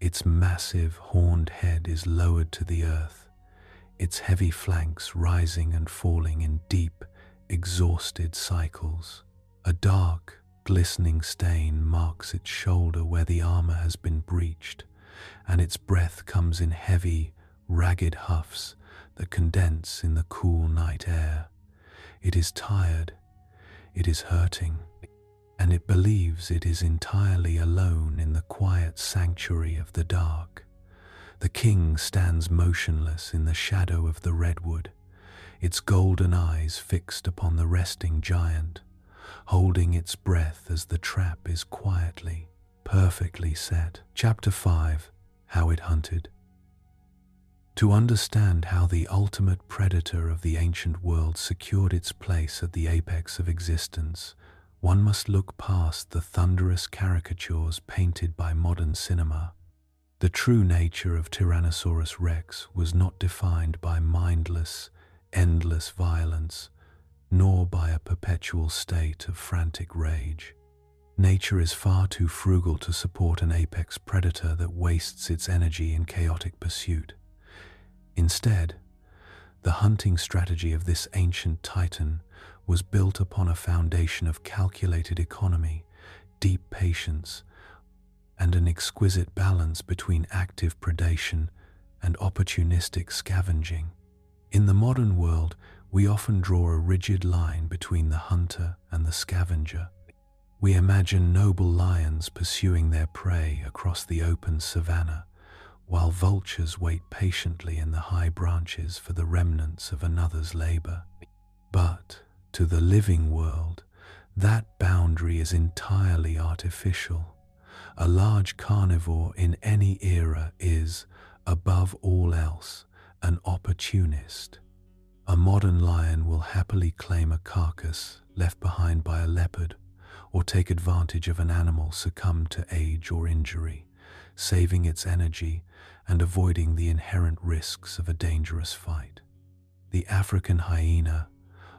Its massive, horned head is lowered to the earth, its heavy flanks rising and falling in deep, exhausted cycles. A dark, glistening stain marks its shoulder where the armor has been breached, and its breath comes in heavy, ragged huffs that condense in the cool night air. It is tired, it is hurting, and it believes it is entirely alone in the quiet sanctuary of the dark. The king stands motionless in the shadow of the redwood, its golden eyes fixed upon the resting giant, holding its breath as the trap is quietly, perfectly set. Chapter 5: How It Hunted. To understand how the ultimate predator of the ancient world secured its place at the apex of existence, one must look past the thunderous caricatures painted by modern cinema. The true nature of Tyrannosaurus rex was not defined by mindless, endless violence, nor by a perpetual state of frantic rage. Nature is far too frugal to support an apex predator that wastes its energy in chaotic pursuit. Instead, the hunting strategy of this ancient titan was built upon a foundation of calculated economy, deep patience, and an exquisite balance between active predation and opportunistic scavenging. In the modern world, we often draw a rigid line between the hunter and the scavenger. We imagine noble lions pursuing their prey across the open savanna, while vultures wait patiently in the high branches for the remnants of another's labor. But to the living world, that boundary is entirely artificial. A large carnivore in any era is, above all else, an opportunist. A modern lion will happily claim a carcass left behind by a leopard, or take advantage of an animal succumbed to age or injury, saving its energy and avoiding the inherent risks of a dangerous fight. The African hyena,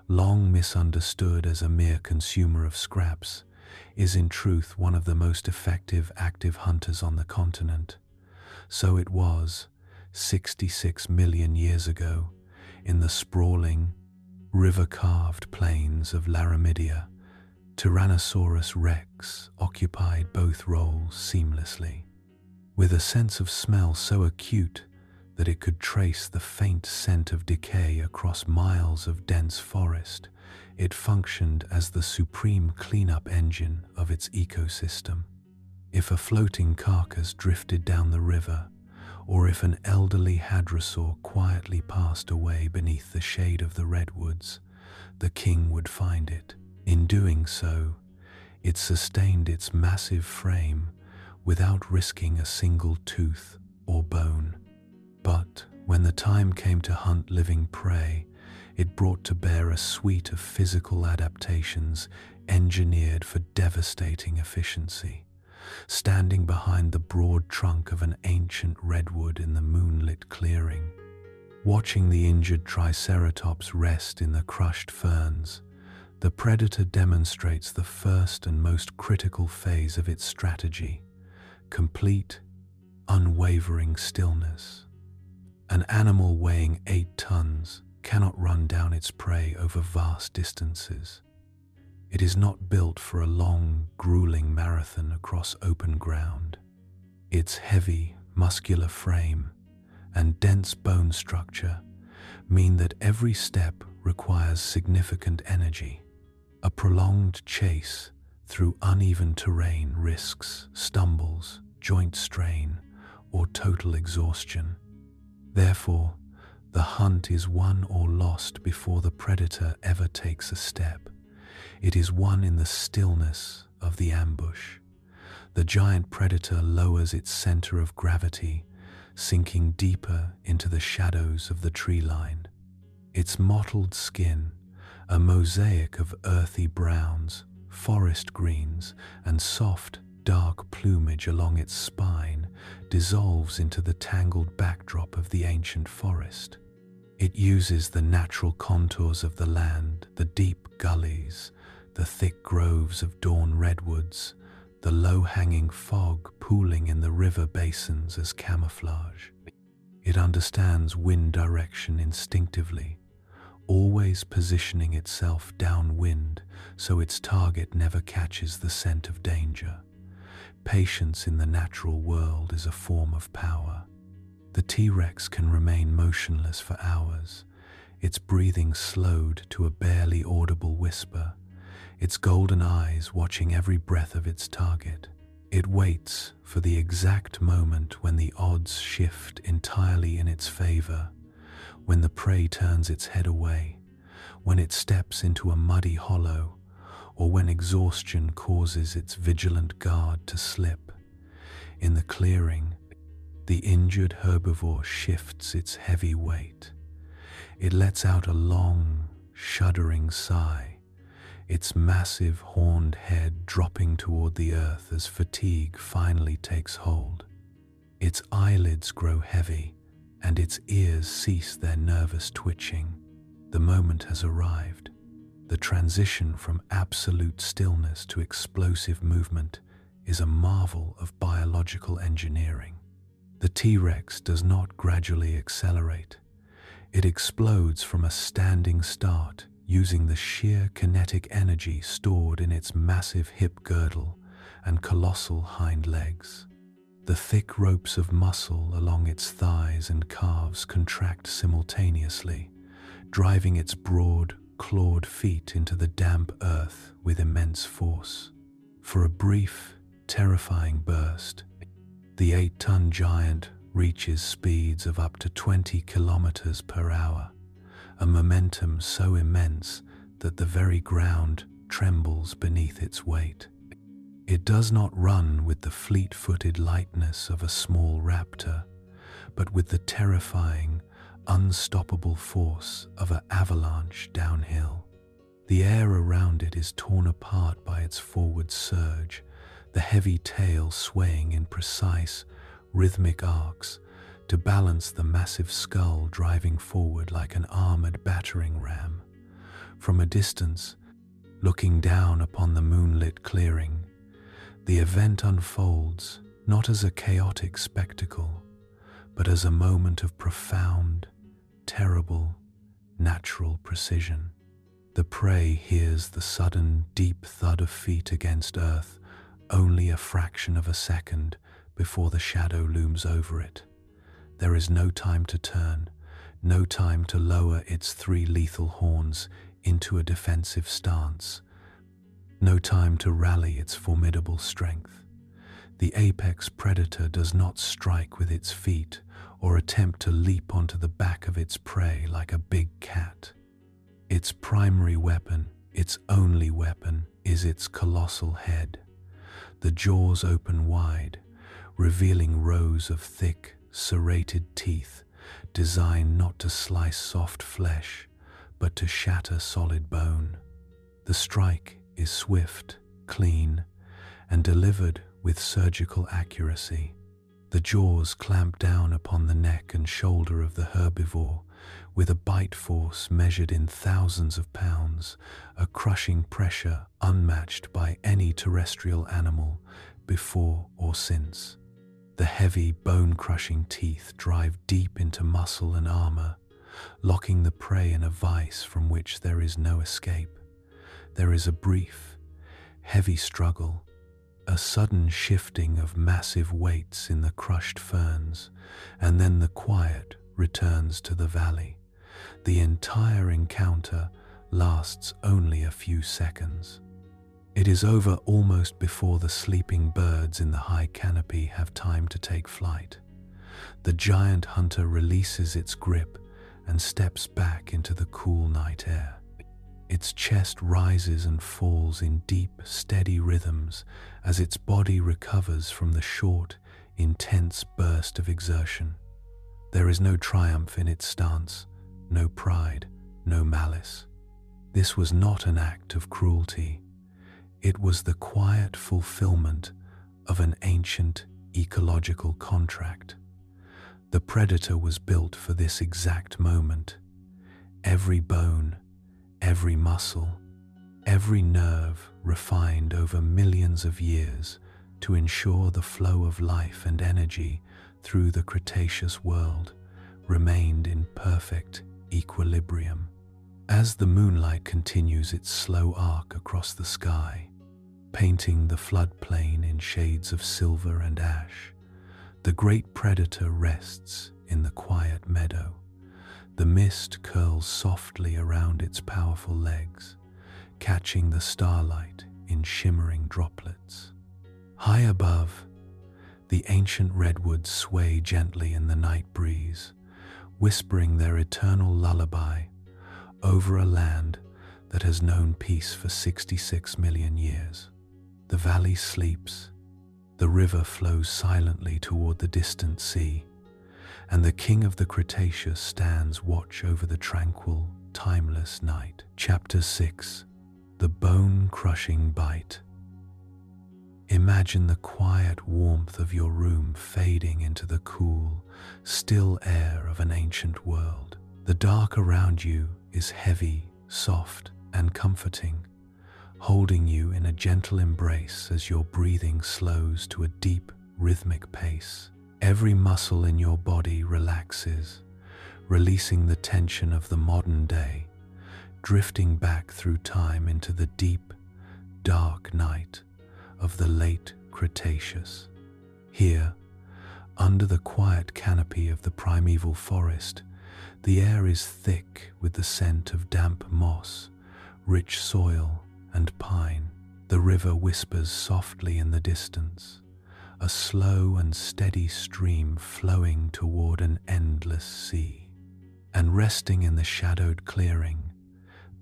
long misunderstood as a mere consumer of scraps, is in truth one of the most effective active hunters on the continent. So it was, 66 million years ago, in the sprawling, river-carved plains of Laramidia. Tyrannosaurus rex occupied both roles seamlessly. With a sense of smell so acute that it could trace the faint scent of decay across miles of dense forest, it functioned as the supreme cleanup engine of its ecosystem. If a floating carcass drifted down the river, or if an elderly hadrosaur quietly passed away beneath the shade of the redwoods, the king would find it. In doing so, it sustained its massive frame without risking a single tooth or bone. But when the time came to hunt living prey, it brought to bear a suite of physical adaptations engineered for devastating efficiency. Standing behind the broad trunk of an ancient redwood in the moonlit clearing, watching the injured triceratops rest in the crushed ferns, the predator demonstrates the first and most critical phase of its strategy: complete, unwavering stillness. An animal weighing 8 tons cannot run down its prey over vast distances. It is not built for a long, grueling marathon across open ground. Its heavy, muscular frame and dense bone structure mean that every step requires significant energy. A prolonged chase through uneven terrain risks stumbles, joint strain, or total exhaustion. Therefore, the hunt is won or lost before the predator ever takes a step. It is won in the stillness of the ambush. The giant predator lowers its center of gravity, sinking deeper into the shadows of the tree line. Its mottled skin, a mosaic of earthy browns, forest greens, and soft, dark plumage along its spine, dissolves into the tangled backdrop of the ancient forest. It uses the natural contours of the land, the deep gullies, the thick groves of dawn redwoods, the low-hanging fog pooling in the river basins as camouflage. It understands wind direction instinctively, always positioning itself downwind so its target never catches the scent of danger. Patience in the natural world is a form of power. The T-Rex can remain motionless for hours, its breathing slowed to a barely audible whisper, its golden eyes watching every breath of its target. It waits for the exact moment when the odds shift entirely in its favor, when the prey turns its head away, when it steps into a muddy hollow, or when exhaustion causes its vigilant guard to slip. In the clearing, the injured herbivore shifts its heavy weight. It lets out a long, shuddering sigh, its massive horned head dropping toward the earth as fatigue finally takes hold. Its eyelids grow heavy, and its ears cease their nervous twitching. The moment has arrived. The transition from absolute stillness to explosive movement is a marvel of biological engineering. The T-Rex does not gradually accelerate. It explodes from a standing start, using the sheer kinetic energy stored in its massive hip girdle and colossal hind legs. The thick ropes of muscle along its thighs and calves contract simultaneously, driving its broad, clawed feet into the damp earth with immense force. For a brief, terrifying burst, the 8-ton giant reaches speeds of up to 20 kilometers per hour, a momentum so immense that the very ground trembles beneath its weight. It does not run with the fleet-footed lightness of a small raptor, but with the terrifying, unstoppable force of an avalanche downhill. The air around it is torn apart by its forward surge, the heavy tail swaying in precise, rhythmic arcs to balance the massive skull driving forward like an armored battering ram. From a distance, looking down upon the moonlit clearing, the event unfolds not as a chaotic spectacle, but as a moment of profound, terrible, natural precision. The prey hears the sudden, deep thud of feet against earth only a fraction of a second before the shadow looms over it. There is no time to turn, no time to lower its 3 lethal horns into a defensive stance, no time to rally its formidable strength. The apex predator does not strike with its feet or attempt to leap onto the back of its prey like a big cat. Its primary weapon, its only weapon, is its colossal head. The jaws open wide, revealing rows of thick, serrated teeth designed not to slice soft flesh, but to shatter solid bone. The strike is swift, clean, and delivered with surgical accuracy. The jaws clamp down upon the neck and shoulder of the herbivore with a bite force measured in thousands of pounds, a crushing pressure unmatched by any terrestrial animal before or since. The heavy, bone-crushing teeth drive deep into muscle and armor, locking the prey in a vice from which there is no escape. There is a brief, heavy struggle, a sudden shifting of massive weights in the crushed ferns, and then the quiet returns to the valley. The entire encounter lasts only a few seconds. It is over almost before the sleeping birds in the high canopy have time to take flight. The giant hunter releases its grip and steps back into the cool night air. Its chest rises and falls in deep, steady rhythms as its body recovers from the short, intense burst of exertion. There is no triumph in its stance, no pride, no malice. This was not an act of cruelty. It was the quiet fulfillment of an ancient ecological contract. The predator was built for this exact moment. Every bone, every muscle, every nerve refined over millions of years to ensure the flow of life and energy through the Cretaceous world remained in perfect equilibrium. As the moonlight continues its slow arc across the sky, painting the floodplain in shades of silver and ash, the great predator rests in the quiet meadow. The mist curls softly around its powerful legs, catching the starlight in shimmering droplets. High above, the ancient redwoods sway gently in the night breeze, whispering their eternal lullaby over a land that has known peace for 66 million years. The valley sleeps, the river flows silently toward the distant sea, and the king of the Cretaceous stands watch over the tranquil, timeless night. Chapter 6. The Bone-Crushing Bite. Imagine the quiet warmth of your room fading into the cool, still air of an ancient world. The dark around you is heavy, soft, and comforting, holding you in a gentle embrace as your breathing slows to a deep, rhythmic pace. Every muscle in your body relaxes, releasing the tension of the modern day, drifting back through time into the deep, dark night of the late Cretaceous. Here, under the quiet canopy of the primeval forest, the air is thick with the scent of damp moss, rich soil, and pine. The river whispers softly in the distance, a slow and steady stream flowing toward an endless sea. And resting in the shadowed clearing,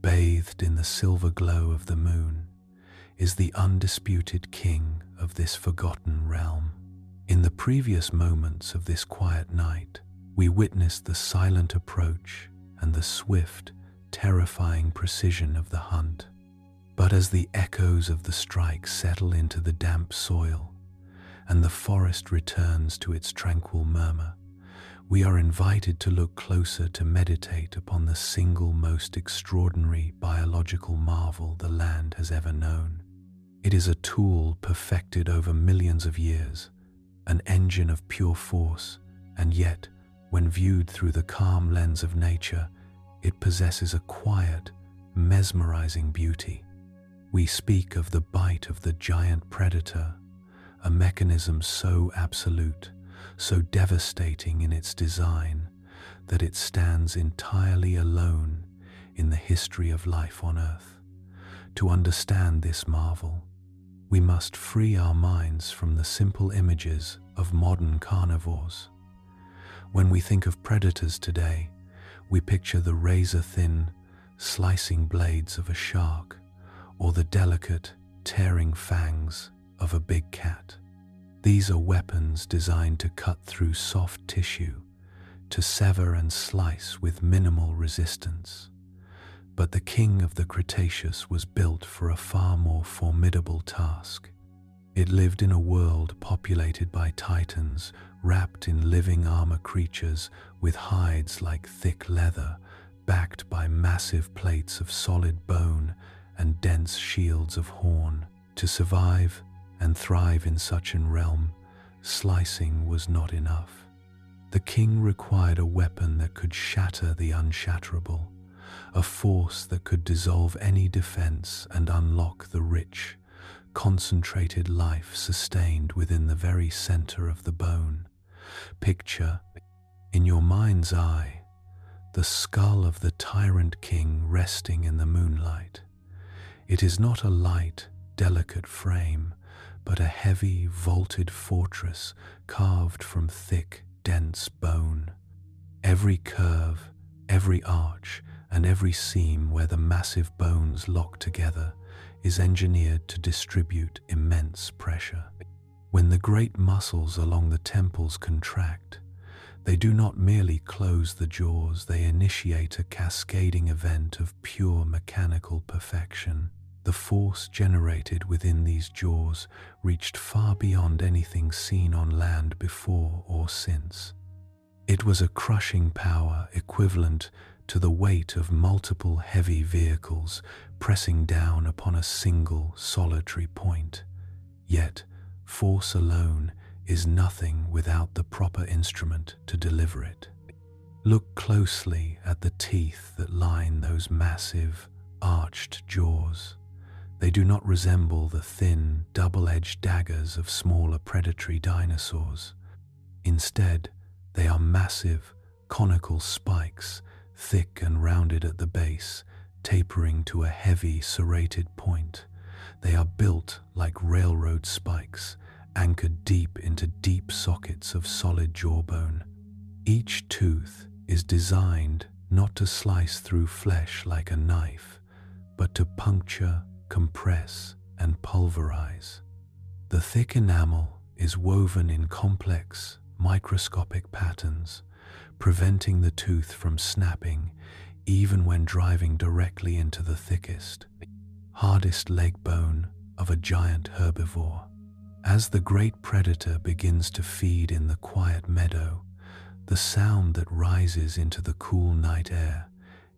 bathed in the silver glow of the moon, is the undisputed king of this forgotten realm. In the previous moments of this quiet night, we witnessed the silent approach and the swift, terrifying precision of the hunt. But as the echoes of the strike settle into the damp soil, and the forest returns to its tranquil murmur, we are invited to look closer to meditate upon the single most extraordinary biological marvel the land has ever known. It is a tool perfected over millions of years, an engine of pure force, and yet, when viewed through the calm lens of nature, it possesses a quiet, mesmerizing beauty. We speak of the bite of the giant predator, a mechanism so absolute, so devastating in its design, that it stands entirely alone in the history of life on Earth. To understand this marvel, we must free our minds from the simple images of modern carnivores. When we think of predators today, we picture the razor-thin, slicing blades of a shark, or the delicate, tearing fangs of a big cat. These are weapons designed to cut through soft tissue, to sever and slice with minimal resistance. But the king of the Cretaceous was built for a far more formidable task. It lived in a world populated by titans, wrapped in living armor creatures with hides like thick leather, backed by massive plates of solid bone and dense shields of horn. To survive and thrive in such a realm, slicing was not enough. The king required a weapon that could shatter the unshatterable, a force that could dissolve any defense and unlock the rich, concentrated life sustained within the very center of the bone. Picture, in your mind's eye, the skull of the tyrant king resting in the moonlight. It is not a light, delicate frame, but a heavy, vaulted fortress carved from thick, dense bone. Every curve, every arch, and every seam where the massive bones lock together is engineered to distribute immense pressure. When the great muscles along the temples contract, they do not merely close the jaws, they initiate a cascading event of pure mechanical perfection. The force generated within these jaws reached far beyond anything seen on land before or since. It was a crushing power equivalent to the weight of multiple heavy vehicles pressing down upon a single solitary point. Yet, force alone is nothing without the proper instrument to deliver it. Look closely at the teeth that line those massive, arched jaws. They do not resemble the thin, double-edged daggers of smaller predatory dinosaurs. Instead, they are massive, conical spikes, thick and rounded at the base, tapering to a heavy, serrated point. They are built like railroad spikes, anchored deep into deep sockets of solid jawbone. Each tooth is designed not to slice through flesh like a knife, but to puncture, compress, and pulverize. The thick enamel is woven in complex, microscopic patterns, preventing the tooth from snapping even when driving directly into the thickest, hardest leg bone of a giant herbivore. As the great predator begins to feed in the quiet meadow, the sound that rises into the cool night air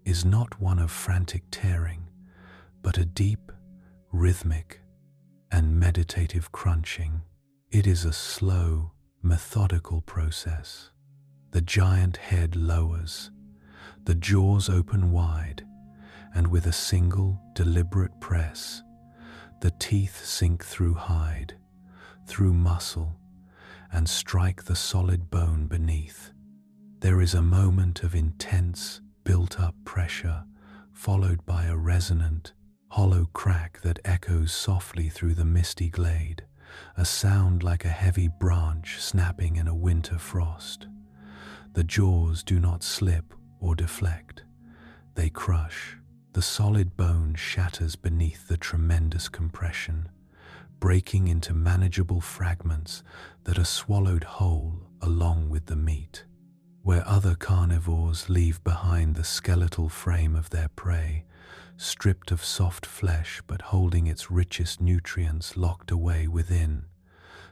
is not one of frantic tearing, but a deep, rhythmic, and meditative crunching. It is a slow, methodical process. The giant head lowers, the jaws open wide, and with a single, deliberate press, the teeth sink through hide, through muscle, and strike the solid bone beneath. There is a moment of intense, built-up pressure, followed by a resonant, hollow crack that echoes softly through the misty glade, a sound like a heavy branch snapping in a winter frost. The jaws do not slip or deflect. They crush. The solid bone shatters beneath the tremendous compression, breaking into manageable fragments that are swallowed whole along with the meat. Where other carnivores leave behind the skeletal frame of their prey, stripped of soft flesh but holding its richest nutrients locked away within,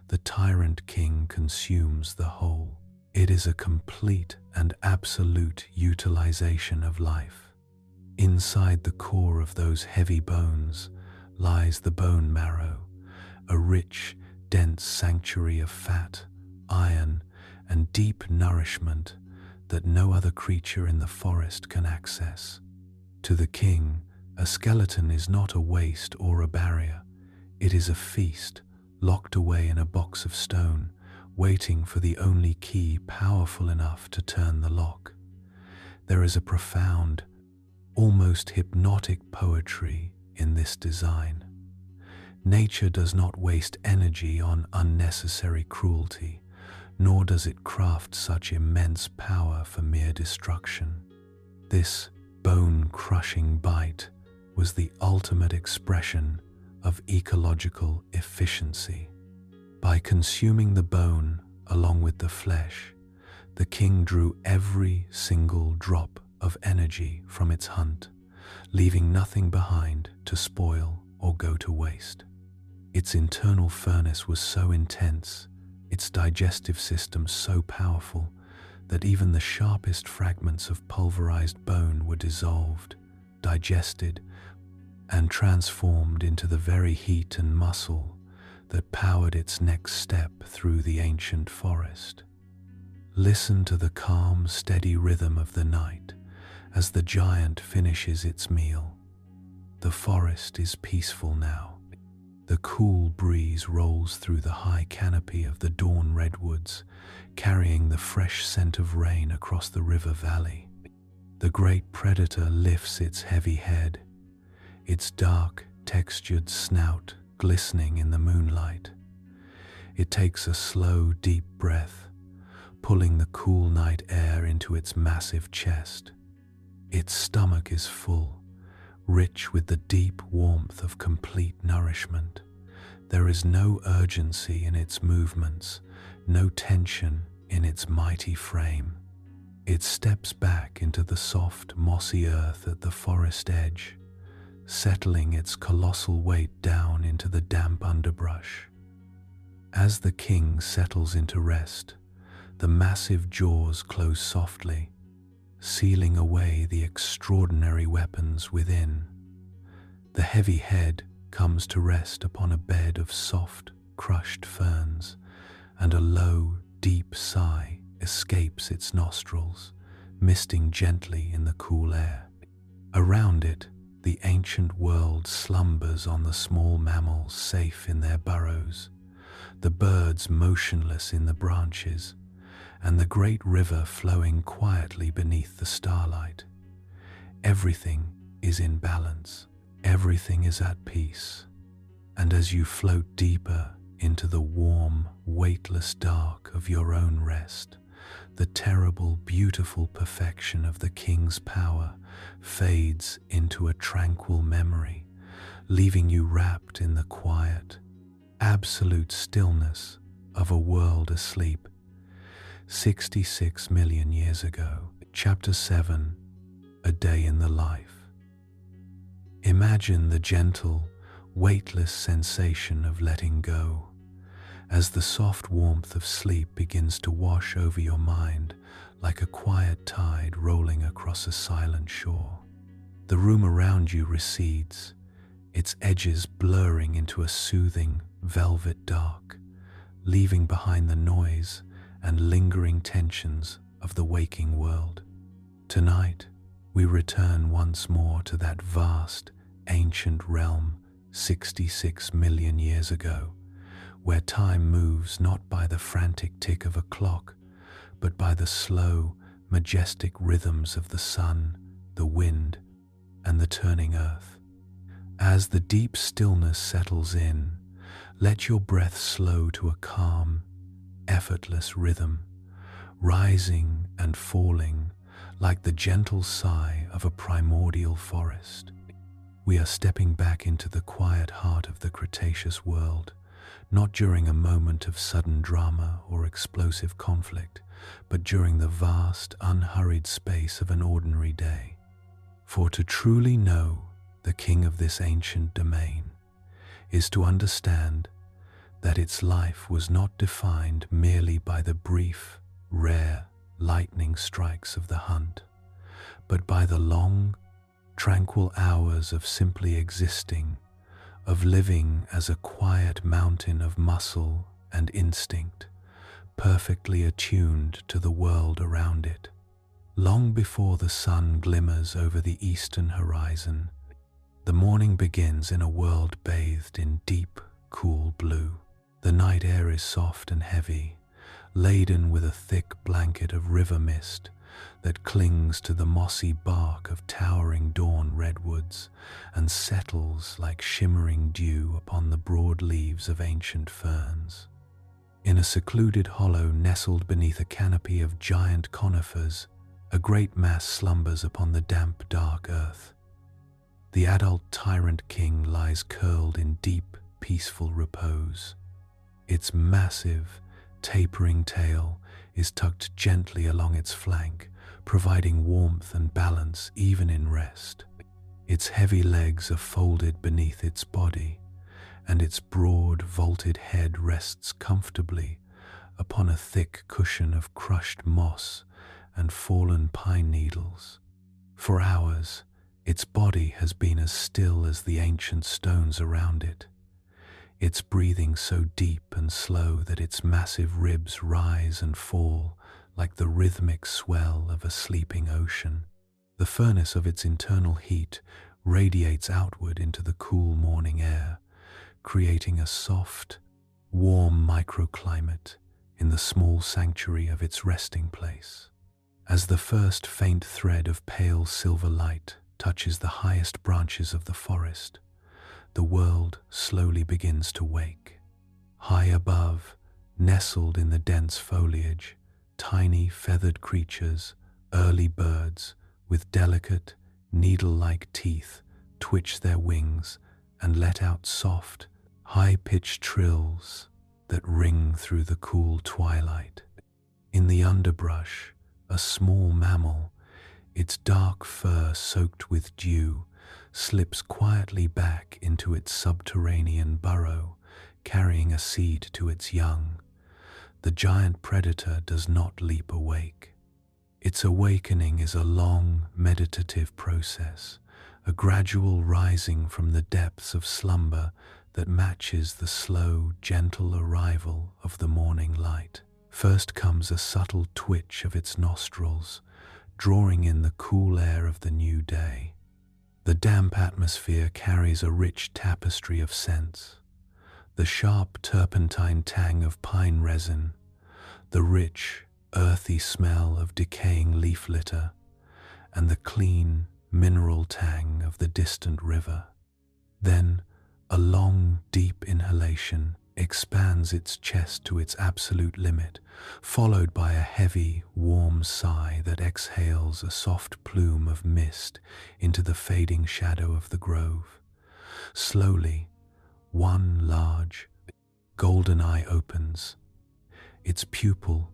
the tyrant king consumes the whole. It is a complete and absolute utilization of life. Inside the core of those heavy bones lies the bone marrow, a rich, dense sanctuary of fat, iron, and deep nourishment that no other creature in the forest can access. To the king, a skeleton is not a waste or a barrier. It is a feast, locked away in a box of stone, waiting for the only key powerful enough to turn the lock. There is a profound, almost hypnotic poetry in this design. Nature does not waste energy on unnecessary cruelty, nor does it craft such immense power for mere destruction. This bone-crushing bite was the ultimate expression of ecological efficiency. By consuming the bone along with the flesh, the king drew every single drop of energy from its hunt, leaving nothing behind to spoil or go to waste. Its internal furnace was so intense, its digestive system so powerful, that even the sharpest fragments of pulverized bone were dissolved, digested, and transformed into the very heat and muscle that powered its next step through the ancient forest. Listen to the calm, steady rhythm of the night as the giant finishes its meal. The forest is peaceful now. The cool breeze rolls through the high canopy of the dawn redwoods, carrying the fresh scent of rain across the river valley. The great predator lifts its heavy head, its dark, textured snout glistening in the moonlight. It takes a slow, deep breath, pulling the cool night air into its massive chest. Its stomach is full, rich with the deep warmth of complete nourishment. There is no urgency in its movements, no tension in its mighty frame. It steps back into the soft, mossy earth at the forest edge, settling its colossal weight down into the damp underbrush. As the king settles into rest, the massive jaws close softly, sealing away the extraordinary weapons within. The heavy head comes to rest upon a bed of soft, crushed ferns, and a low, deep sigh escapes its nostrils, misting gently in the cool air. Around it, the ancient world slumbers on the small mammals safe in their burrows, the birds motionless in the branches, and the great river flowing quietly beneath the starlight. Everything is in balance, everything is at peace, and as you float deeper into the warm, weightless dark of your own rest, the terrible, beautiful perfection of the king's power fades into a tranquil memory, leaving you wrapped in the quiet, absolute stillness of a world asleep. 66 million years ago. Chapter 7. A Day in the Life. Imagine the gentle, weightless sensation of letting go, as the soft warmth of sleep begins to wash over your mind like a quiet tide rolling across a silent shore. The room around you recedes, its edges blurring into a soothing, velvet dark, leaving behind the noise and lingering tensions of the waking world. Tonight, we return once more to that vast, ancient realm 66 million years ago, where time moves not by the frantic tick of a clock, but by the slow, majestic rhythms of the sun, the wind, and the turning earth. As the deep stillness settles in, let your breath slow to a calm, effortless rhythm, rising and falling like the gentle sigh of a primordial forest. We are stepping back into the quiet heart of the Cretaceous world, not during a moment of sudden drama or explosive conflict, but during the vast, unhurried space of an ordinary day. For to truly know the king of this ancient domain is to understand that its life was not defined merely by the brief, rare, lightning strikes of the hunt, but by the long, tranquil hours of simply existing, of living as a quiet mountain of muscle and instinct, perfectly attuned to the world around it. Long before the sun glimmers over the eastern horizon, the morning begins in a world bathed in deep, cool blue. The night air is soft and heavy, laden with a thick blanket of river mist that clings to the mossy bark of towering dawn redwoods and settles like shimmering dew upon the broad leaves of ancient ferns. In a secluded hollow nestled beneath a canopy of giant conifers, a great mass slumbers upon the damp, dark earth. The adult tyrant king lies curled in deep, peaceful repose. Its massive, tapering tail is tucked gently along its flank, providing warmth and balance even in rest. Its heavy legs are folded beneath its body, and its broad, vaulted head rests comfortably upon a thick cushion of crushed moss and fallen pine needles. For hours, its body has been as still as the ancient stones around it, its breathing so deep and slow that its massive ribs rise and fall like the rhythmic swell of a sleeping ocean. The furnace of its internal heat radiates outward into the cool morning air, creating a soft, warm microclimate in the small sanctuary of its resting place. As the first faint thread of pale silver light touches the highest branches of the forest, the world slowly begins to wake. High above, nestled in the dense foliage, tiny feathered creatures, early birds with delicate, needle-like teeth twitch their wings and let out soft, high-pitched trills that ring through the cool twilight. In the underbrush, a small mammal, its dark fur soaked with dew, slips quietly back into its subterranean burrow, carrying a seed to its young. The giant predator does not leap awake. Its awakening is a long, meditative process, a gradual rising from the depths of slumber that matches the slow, gentle arrival of the morning light. First comes a subtle twitch of its nostrils, drawing in the cool air of the new day. The damp atmosphere carries a rich tapestry of scents. The sharp turpentine tang of pine resin, the rich, earthy smell of decaying leaf litter, and the clean, mineral tang of the distant river. Then, a long, deep inhalation expands its chest to its absolute limit, followed by a heavy, warm sigh that exhales a soft plume of mist into the fading shadow of the grove. Slowly, one large, golden eye opens. Its pupil,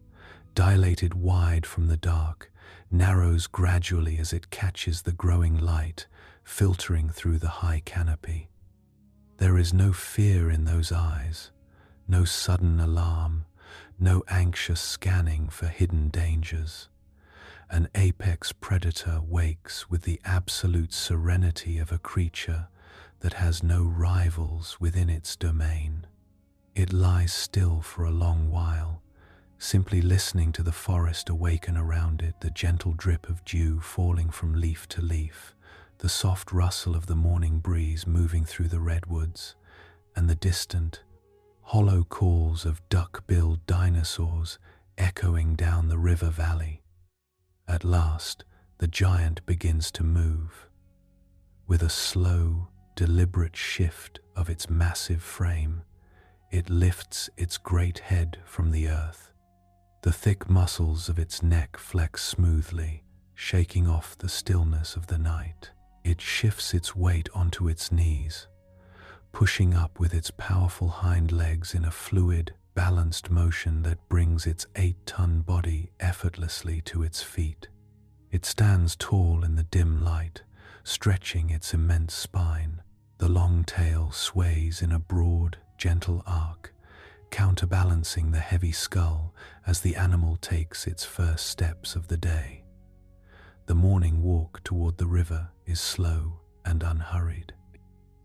dilated wide from the dark, narrows gradually as it catches the growing light filtering through the high canopy. There is no fear in those eyes, no sudden alarm, no anxious scanning for hidden dangers. An apex predator wakes with the absolute serenity of a creature that has no rivals within its domain. It lies still for a long while, simply listening to the forest awaken around it, the gentle drip of dew falling from leaf to leaf, the soft rustle of the morning breeze moving through the redwoods, and the distant, hollow calls of duck-billed dinosaurs echoing down the river valley. At last, the giant begins to move. With a slow, deliberate shift of its massive frame, it lifts its great head from the earth. The thick muscles of its neck flex smoothly, shaking off the stillness of the night. It shifts its weight onto its knees, pushing up with its powerful hind legs in a fluid, balanced motion that brings its 8-ton body effortlessly to its feet. It stands tall in the dim light, stretching its immense spine. The long tail sways in a broad, gentle arc, counterbalancing the heavy skull as the animal takes its first steps of the day. The morning walk toward the river is slow and unhurried.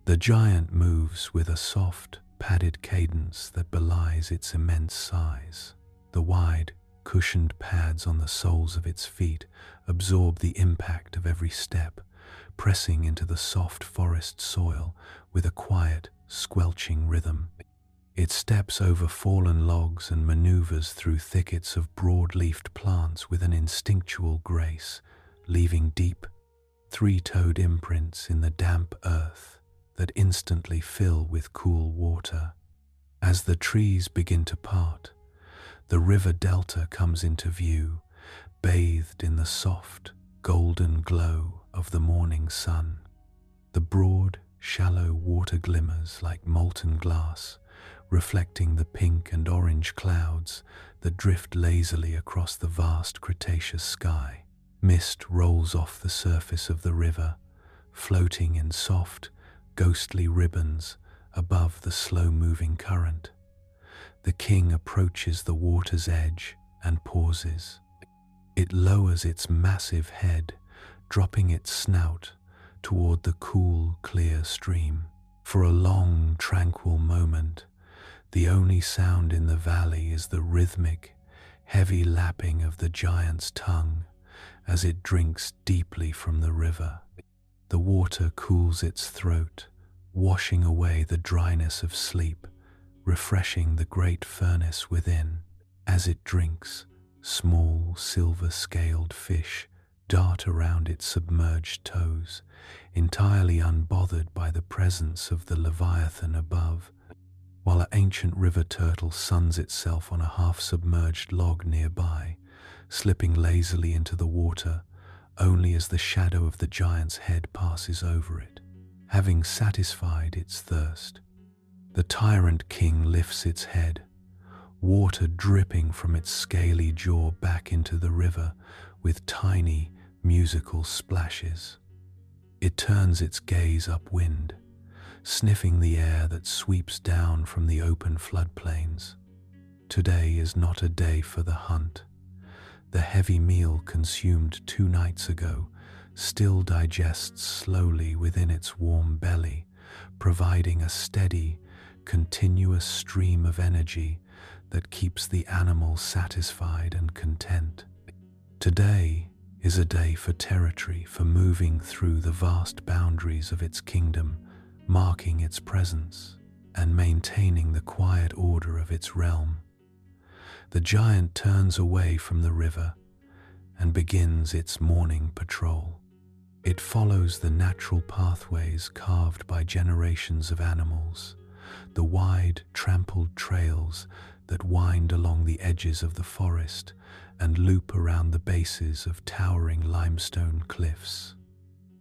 The giant moves with a soft, padded cadence that belies its immense size. The wide, cushioned pads on the soles of its feet absorb the impact of every step, pressing into the soft forest soil with a quiet, squelching rhythm. It steps over fallen logs and maneuvers through thickets of broad-leafed plants with an instinctual grace, leaving deep, three-toed imprints in the damp earth that instantly fill with cool water. As the trees begin to part, the river delta comes into view, bathed in the soft, golden glow of the morning sun. The broad, shallow water glimmers like molten glass, reflecting the pink and orange clouds that drift lazily across the vast Cretaceous sky. Mist rolls off the surface of the river, floating in soft, ghostly ribbons above the slow-moving current. The king approaches the water's edge and pauses. It lowers its massive head, dropping its snout toward the cool, clear stream. For a long, tranquil moment, the only sound in the valley is the rhythmic, heavy lapping of the giant's tongue as it drinks deeply from the river. The water cools its throat, washing away the dryness of sleep, refreshing the great furnace within. As it drinks, small, silver-scaled fish dart around its submerged toes, entirely unbothered by the presence of the leviathan above, while an ancient river turtle suns itself on a half-submerged log nearby, slipping lazily into the water only as the shadow of the giant's head passes over it. Having satisfied its thirst, the tyrant king lifts its head, water dripping from its scaly jaw back into the river with tiny, musical splashes. It turns its gaze upwind, sniffing the air that sweeps down from the open floodplains. Today is not a day for the hunt. The heavy meal consumed 2 nights ago still digests slowly within its warm belly, providing a steady, continuous stream of energy that keeps the animal satisfied and content. Today is a day for territory, for moving through the vast boundaries of its kingdom, marking its presence and maintaining the quiet order of its realm. The giant turns away from the river and begins its morning patrol. It follows the natural pathways carved by generations of animals, the wide, trampled trails that wind along the edges of the forest and loop around the bases of towering limestone cliffs.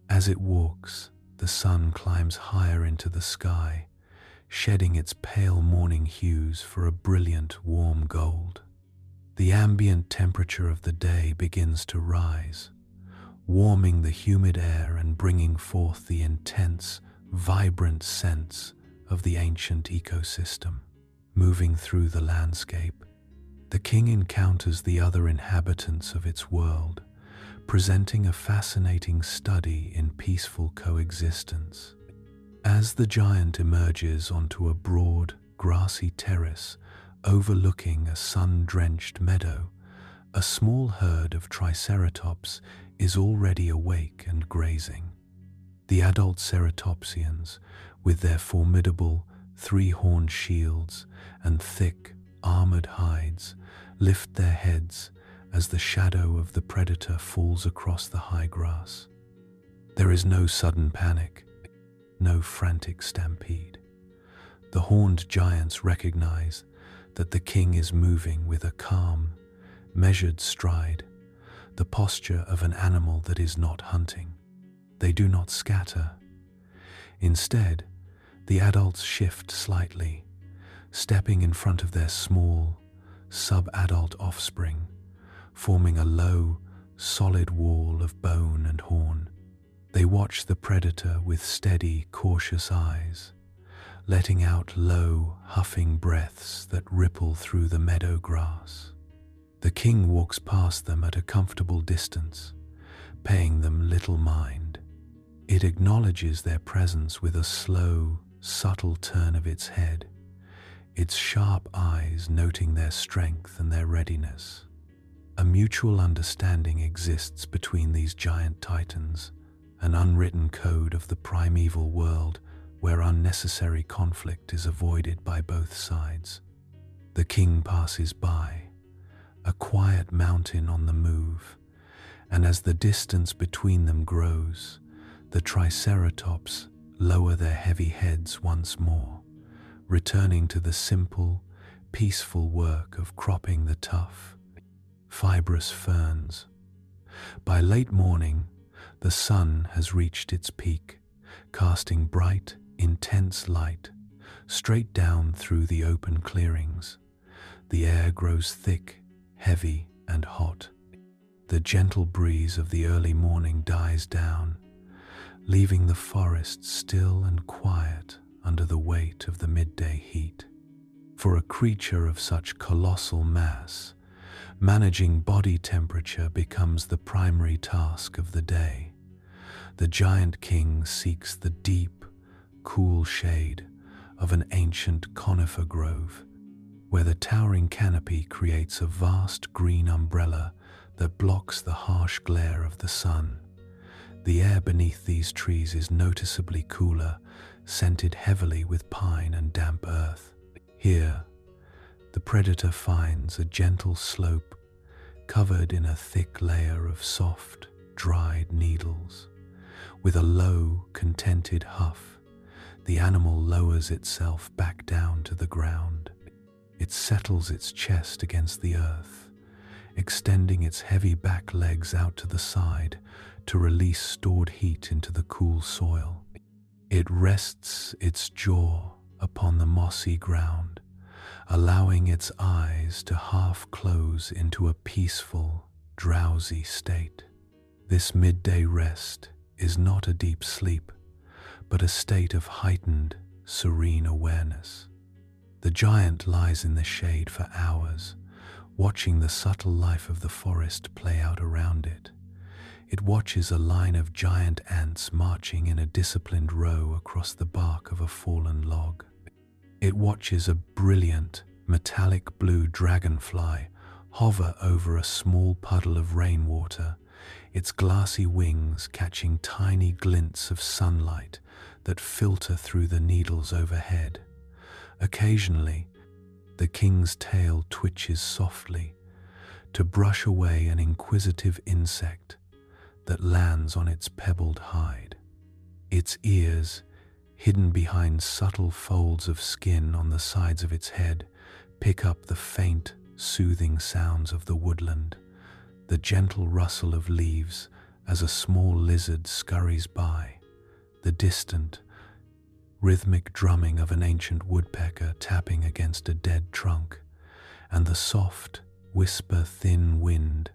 As it walks, the sun climbs higher into the sky, shedding its pale morning hues for a brilliant, warm gold. The ambient temperature of the day begins to rise, warming the humid air and bringing forth the intense, vibrant scents of the ancient ecosystem. Moving through the landscape, the king encounters the other inhabitants of its world, presenting a fascinating study in peaceful coexistence. As the giant emerges onto a broad, grassy terrace overlooking a sun-drenched meadow, a small herd of Triceratops is already awake and grazing. The adult ceratopsians, with their formidable three-horned shields and thick, armored hides, lift their heads as the shadow of the predator falls across the high grass. There is no sudden panic, no frantic stampede. The horned giants recognize that the king is moving with a calm, measured stride, the posture of an animal that is not hunting. They do not scatter. Instead, the adults shift slightly, stepping in front of their small, sub-adult offspring, forming a low, solid wall of bone and horn. They watch the predator with steady, cautious eyes, letting out low, huffing breaths that ripple through the meadow grass. The king walks past them at a comfortable distance, paying them little mind. It acknowledges their presence with a slow, subtle turn of its head, its sharp eyes noting their strength and their readiness. A mutual understanding exists between these giant titans, an unwritten code of the primeval world where unnecessary conflict is avoided by both sides. The king passes by, a quiet mountain on the move, and as the distance between them grows, the Triceratops lower their heavy heads once more, returning to the simple, peaceful work of cropping the tough, fibrous ferns. By late morning, the sun has reached its peak, casting bright, intense light straight down through the open clearings. The air grows thick, heavy, and hot. The gentle breeze of the early morning dies down, leaving the forest still and quiet under the weight of the midday heat. For a creature of such colossal mass, managing body temperature becomes the primary task of the day. The giant king seeks the deep, cool shade of an ancient conifer grove, where the towering canopy creates a vast green umbrella that blocks the harsh glare of the sun. The air beneath these trees is noticeably cooler, scented heavily with pine and damp earth. Here, the predator finds a gentle slope covered in a thick layer of soft, dried needles. With a low, contented huff, the animal lowers itself back down to the ground. It settles its chest against the earth, extending its heavy back legs out to the side to release stored heat into the cool soil. It rests its jaw upon the mossy ground, allowing its eyes to half close into a peaceful, drowsy state. This midday rest is not a deep sleep, but a state of heightened, serene awareness. The giant lies in the shade for hours, watching the subtle life of the forest play out around it. It watches a line of giant ants marching in a disciplined row across the bark of a fallen log. It watches a brilliant, metallic blue dragonfly hover over a small puddle of rainwater, its glassy wings catching tiny glints of sunlight that filter through the needles overhead. Occasionally, the king's tail twitches softly to brush away an inquisitive insect that lands on its pebbled hide. Its ears, hidden behind subtle folds of skin on the sides of its head, pick up the faint, soothing sounds of the woodland, the gentle rustle of leaves as a small lizard scurries by, the distant, rhythmic drumming of an ancient woodpecker tapping against a dead trunk, and the soft, whisper-thin wind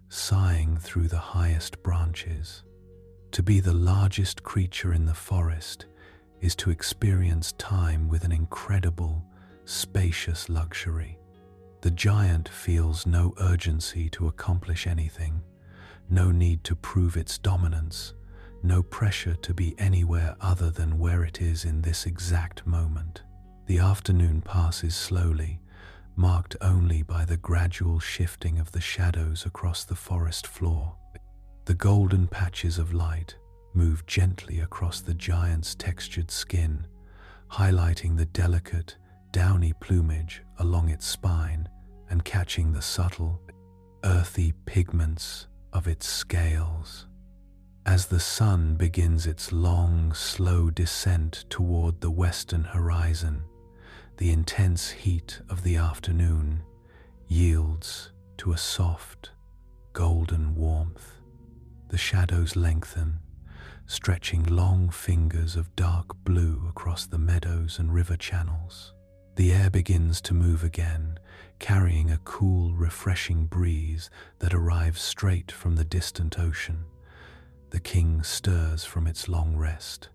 sighing through the highest branches. To be the largest creature in the forest is to experience time with an incredible, spacious luxury. The giant feels no urgency to accomplish anything, no need to prove its dominance, no pressure to be anywhere other than where it is in this exact moment. The afternoon passes slowly, marked only by the gradual shifting of the shadows across the forest floor. The golden patches of light move gently across the giant's textured skin, highlighting the delicate, downy plumage along its spine and catching the subtle, earthy pigments of its scales. As the sun begins its long, slow descent toward the western horizon, the intense heat of the afternoon yields to a soft, golden warmth. The shadows lengthen, stretching long fingers of dark blue across the meadows and river channels. The air begins to move again, carrying a cool, refreshing breeze that arrives straight from the distant ocean. The king stirs from its long rest.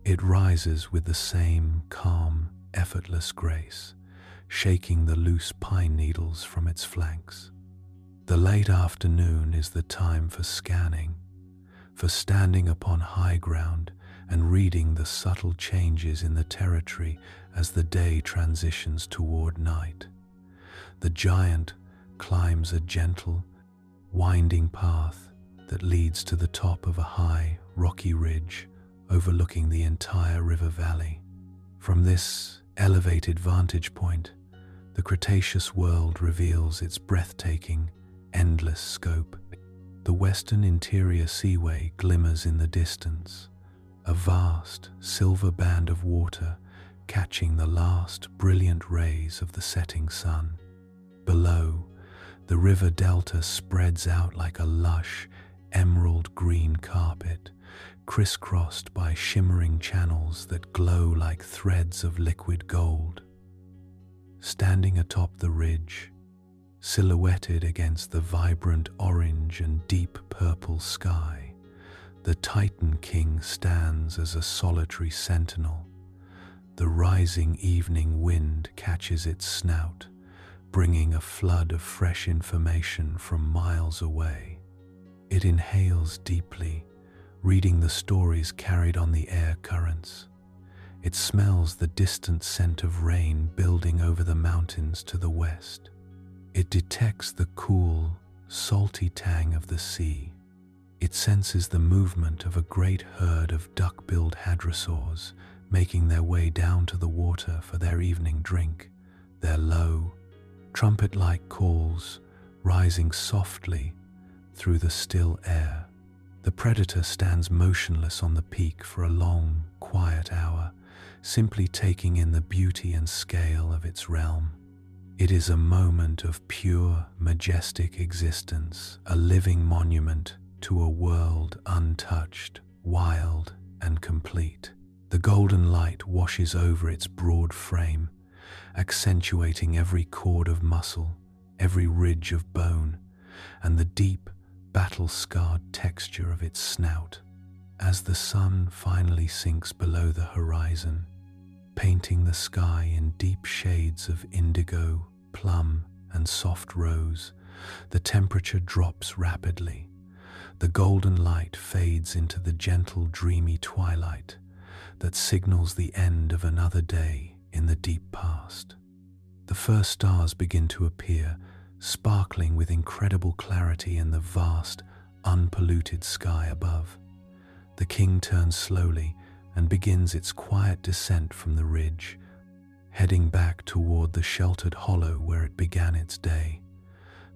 It rises with the same calm, effortless grace, shaking the loose pine needles from its flanks. The late afternoon is the time for scanning, for standing upon high ground and reading the subtle changes in the territory as the day transitions toward night. The giant climbs a gentle, winding path that leads to the top of a high, rocky ridge overlooking the entire river valley. From this elevated vantage point, the Cretaceous world reveals its breathtaking, endless scope. The western interior seaway glimmers in the distance, a vast silver band of water catching the last brilliant rays of the setting sun. Below, the river delta spreads out like a lush, emerald green carpet, crisscrossed by shimmering channels that glow like threads of liquid gold. Standing atop the ridge, silhouetted against the vibrant orange and deep purple sky, the Titan King stands as a solitary sentinel. The rising evening wind catches its snout, bringing a flood of fresh information from miles away. It inhales deeply, reading the stories carried on the air currents. It smells the distant scent of rain building over the mountains to the west. It detects the cool, salty tang of the sea. It senses the movement of a great herd of duck-billed hadrosaurs making their way down to the water for their evening drink, their low, trumpet-like calls rising softly through the still air. The predator stands motionless on the peak for a long, quiet hour, simply taking in the beauty and scale of its realm. It is a moment of pure, majestic existence, a living monument to a world untouched, wild, and complete. The golden light washes over its broad frame, accentuating every chord of muscle, every ridge of bone, and the deep, battle-scarred texture of its snout. As the sun finally sinks below the horizon, painting the sky in deep shades of indigo, plum, and soft rose, the temperature drops rapidly. The golden light fades into the gentle, dreamy twilight that signals the end of another day in the deep past. The first stars begin to appear, sparkling with incredible clarity in the vast, unpolluted sky above. The king turns slowly and begins its quiet descent from the ridge, heading back toward the sheltered hollow where it began its day.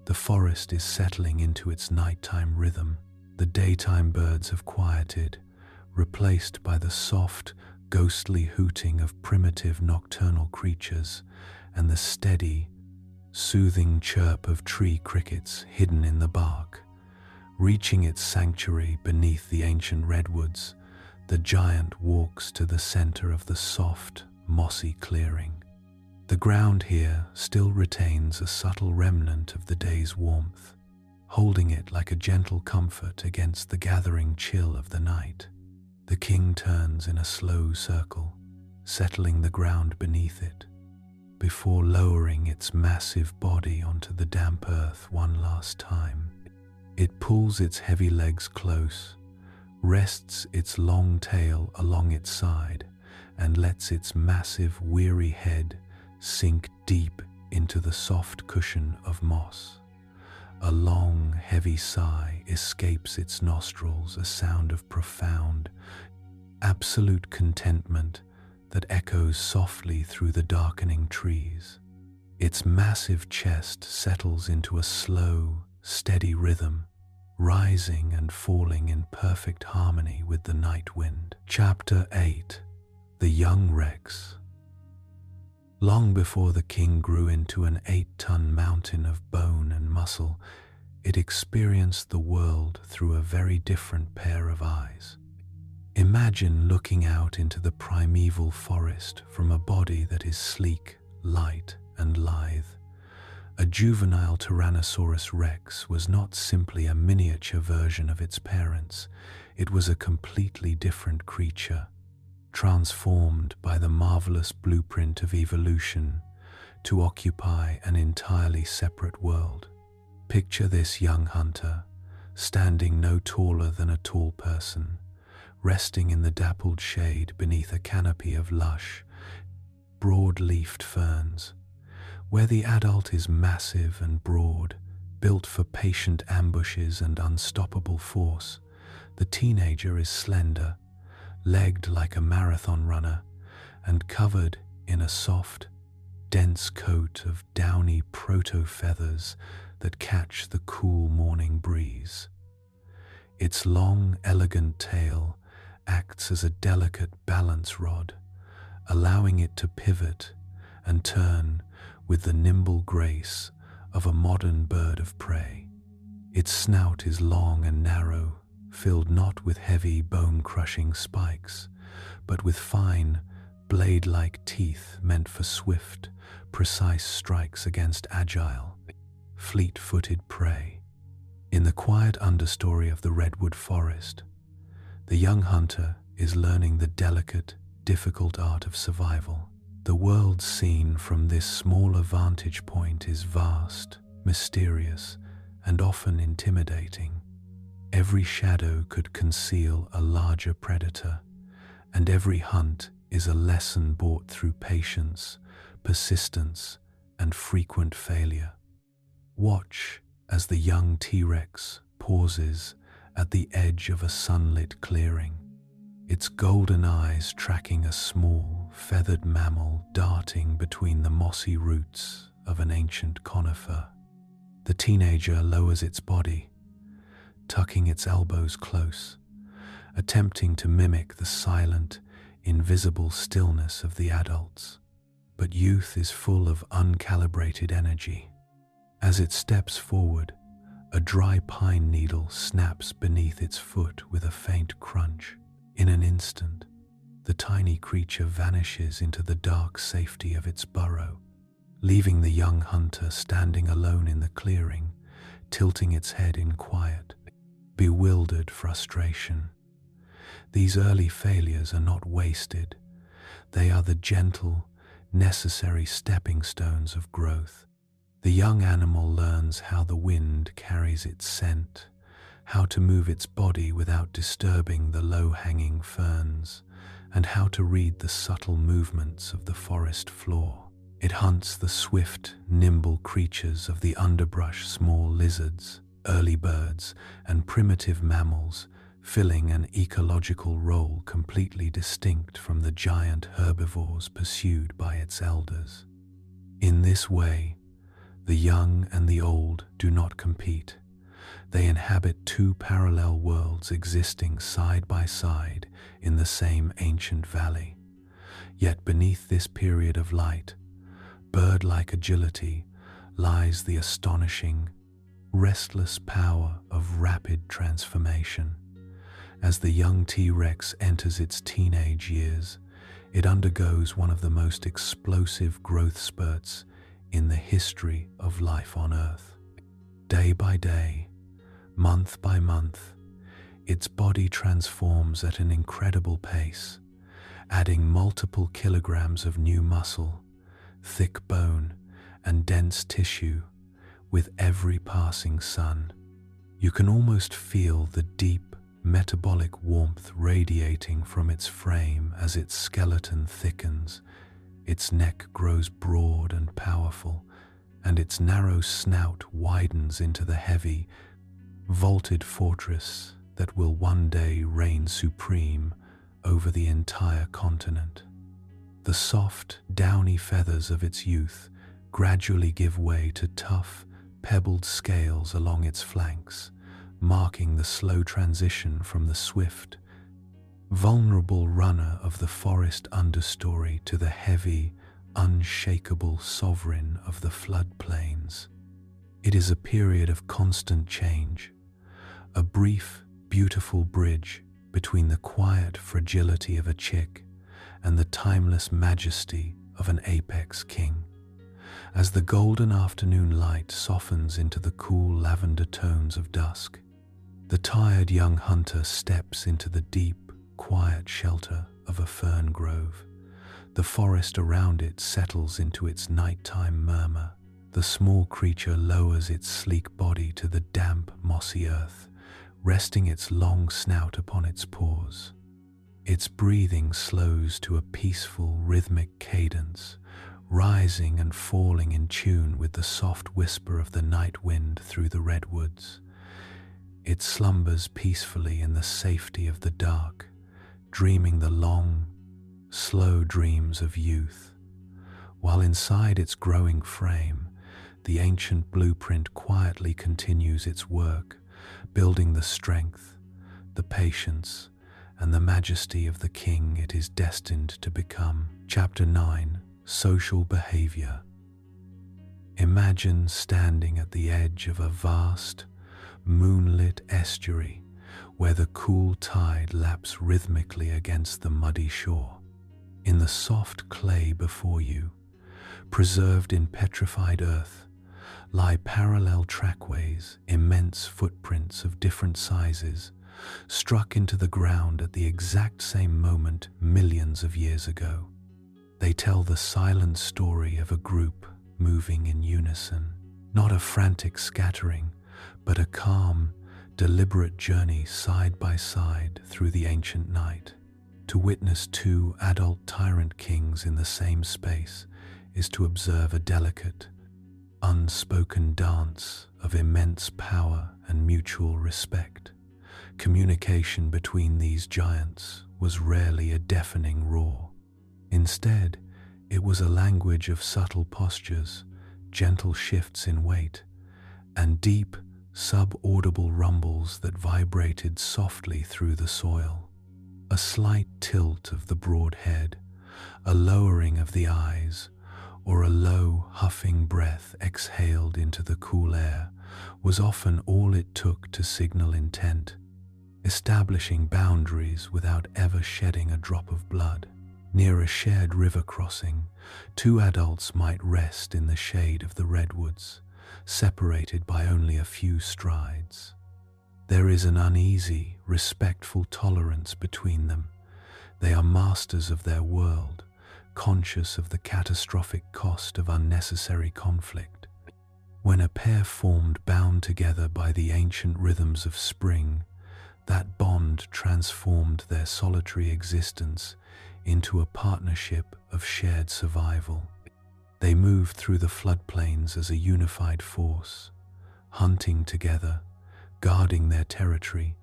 The forest is settling into its nighttime rhythm. The daytime birds have quieted, replaced by the soft, ghostly hooting of primitive nocturnal creatures and the steady, soothing chirp of tree crickets hidden in the bark. Reaching its sanctuary beneath the ancient redwoods, the giant walks to the center of the soft, mossy clearing. The ground here still retains a subtle remnant of the day's warmth, holding it like a gentle comfort against the gathering chill of the night. The king turns in a slow circle, settling the ground beneath it, before lowering its massive body onto the damp earth one last time. It pulls its heavy legs close, rests its long tail along its side, and lets its massive, weary head sink deep into the soft cushion of moss. A long, heavy sigh escapes its nostrils, a sound of profound, absolute contentment that echoes softly through the darkening trees. Its massive chest settles into a slow, steady rhythm, rising and falling in perfect harmony with the night wind. Chapter 8. The Young Rex. Long before the king grew into an 8-ton mountain of bone and muscle, it experienced the world through a very different pair of eyes. Imagine looking out into the primeval forest from a body that is sleek, light, and lithe. A juvenile Tyrannosaurus rex was not simply a miniature version of its parents, it was a completely different creature, transformed by the marvelous blueprint of evolution to occupy an entirely separate world. Picture this young hunter, standing no taller than a tall person, resting in the dappled shade beneath a canopy of lush, broad-leafed ferns. Where the adult is massive and broad, built for patient ambushes and unstoppable force, the teenager is slender, legged like a marathon runner, and covered in a soft, dense coat of downy proto-feathers that catch the cool morning breeze. Its long, elegant tail acts as a delicate balance rod, allowing it to pivot and turn with the nimble grace of a modern bird of prey. Its snout is long and narrow, filled not with heavy bone-crushing spikes, but with fine, blade-like teeth meant for swift, precise strikes against agile, fleet-footed prey. In the quiet understory of the redwood forest, the young hunter is learning the delicate, difficult art of survival. The world seen from this smaller vantage point is vast, mysterious, and often intimidating. Every shadow could conceal a larger predator, and every hunt is a lesson bought through patience, persistence, and frequent failure. Watch as the young T-Rex pauses at the edge of a sunlit clearing, its golden eyes tracking a small, feathered mammal darting between the mossy roots of an ancient conifer. The teenager lowers its body, tucking its elbows close, attempting to mimic the silent, invisible stillness of the adults. But youth is full of uncalibrated energy. As it steps forward, a dry pine needle snaps beneath its foot with a faint crunch. In an instant, the tiny creature vanishes into the dark safety of its burrow, leaving the young hunter standing alone in the clearing, tilting its head in quiet, bewildered frustration. These early failures are not wasted. They are the gentle, necessary stepping stones of growth. The young animal learns how the wind carries its scent, how to move its body without disturbing the low-hanging ferns, and how to read the subtle movements of the forest floor. It hunts the swift, nimble creatures of the underbrush, small lizards, early birds, and primitive mammals, filling an ecological role completely distinct from the giant herbivores pursued by its elders. In this way, the young and the old do not compete. They inhabit two parallel worlds existing side by side in the same ancient valley. Yet beneath this period of light, bird-like agility, lies the astonishing, restless power of rapid transformation. As the young T-Rex enters its teenage years, it undergoes one of the most explosive growth spurts in the history of life on Earth. Day by day, month by month, its body transforms at an incredible pace, adding multiple kilograms of new muscle, thick bone, and dense tissue with every passing sun. You can almost feel the deep metabolic warmth radiating from its frame as its skeleton thickens, its neck grows broad and powerful, and its narrow snout widens into the heavy, vaulted fortress that will one day reign supreme over the entire continent. The soft, downy feathers of its youth gradually give way to tough, pebbled scales along its flanks, marking the slow transition from the swift, vulnerable runner of the forest understory to the heavy, unshakable sovereign of the floodplains. It is a period of constant change, a brief, beautiful bridge between the quiet fragility of a chick and the timeless majesty of an apex king. As the golden afternoon light softens into the cool lavender tones of dusk, the tired young hunter steps into the deep, quiet shelter of a fern grove. The forest around it settles into its nighttime murmur. The small creature lowers its sleek body to the damp, mossy earth, resting its long snout upon its paws. Its breathing slows to a peaceful, rhythmic cadence, rising and falling in tune with the soft whisper of the night wind through the redwoods. It slumbers peacefully in the safety of the dark, dreaming the long, slow dreams of youth, while inside its growing frame, the ancient blueprint quietly continues its work, building the strength, the patience, and the majesty of the king it is destined to become. Chapter 9: Social Behavior. Imagine standing at the edge of a vast, moonlit estuary where the cool tide laps rhythmically against the muddy shore. In the soft clay before you, preserved in petrified earth, lie parallel trackways, immense footprints of different sizes, struck into the ground at the exact same moment millions of years ago. They tell the silent story of a group moving in unison, not a frantic scattering, but a calm, deliberate journey side by side through the ancient night. To witness two adult tyrant kings in the same space is to observe a delicate, unspoken dance of immense power and mutual respect. Communication between these giants was rarely a deafening roar. Instead, it was a language of subtle postures, gentle shifts in weight, and deep, sub-audible rumbles that vibrated softly through the soil. A slight tilt of the broad head, a lowering of the eyes, or a low, huffing breath exhaled into the cool air was often all it took to signal intent, establishing boundaries without ever shedding a drop of blood. Near a shared river crossing, two adults might rest in the shade of the redwoods, separated by only a few strides. There is an uneasy, respectful tolerance between them. They are masters of their world, conscious of the catastrophic cost of unnecessary conflict. When a pair formed bound together by the ancient rhythms of spring, that bond transformed their solitary existence into a partnership of shared survival. They moved through the floodplains as a unified force, hunting together, guarding their territory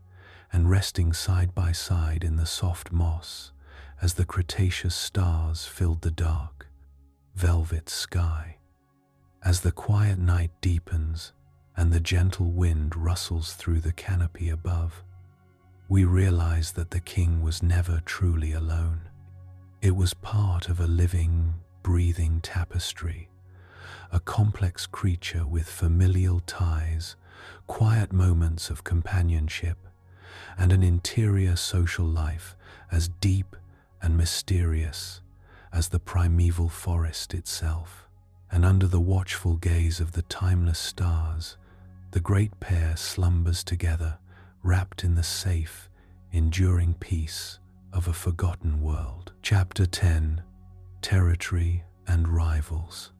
and resting side by side in the soft moss as the Cretaceous stars filled the dark, velvet sky. As the quiet night deepens and the gentle wind rustles through the canopy above, we realize that the king was never truly alone. It was part of a living, breathing tapestry, a complex creature with familial ties, quiet moments of companionship, and an interior social life as deep and mysterious as the primeval forest itself. And under the watchful gaze of the timeless stars, the great pair slumbers together, wrapped in the safe, enduring peace of a forgotten world. Chapter 10: Territory and Rivals.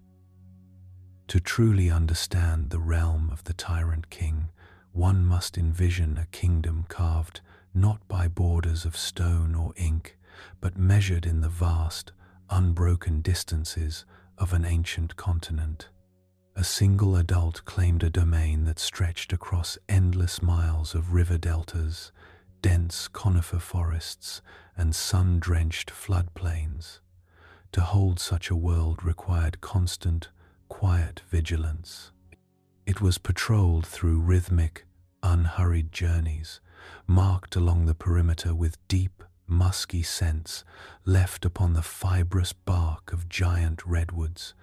To truly understand the realm of the tyrant king, one must envision a kingdom carved not by borders of stone or ink, but measured in the vast, unbroken distances of an ancient continent. A single adult claimed a domain that stretched across endless miles of river deltas, dense conifer forests, and sun-drenched floodplains. To hold such a world required constant, quiet vigilance. It was patrolled through rhythmic, unhurried journeys, marked along the perimeter with deep, musky scents left upon the fibrous bark of giant redwoods,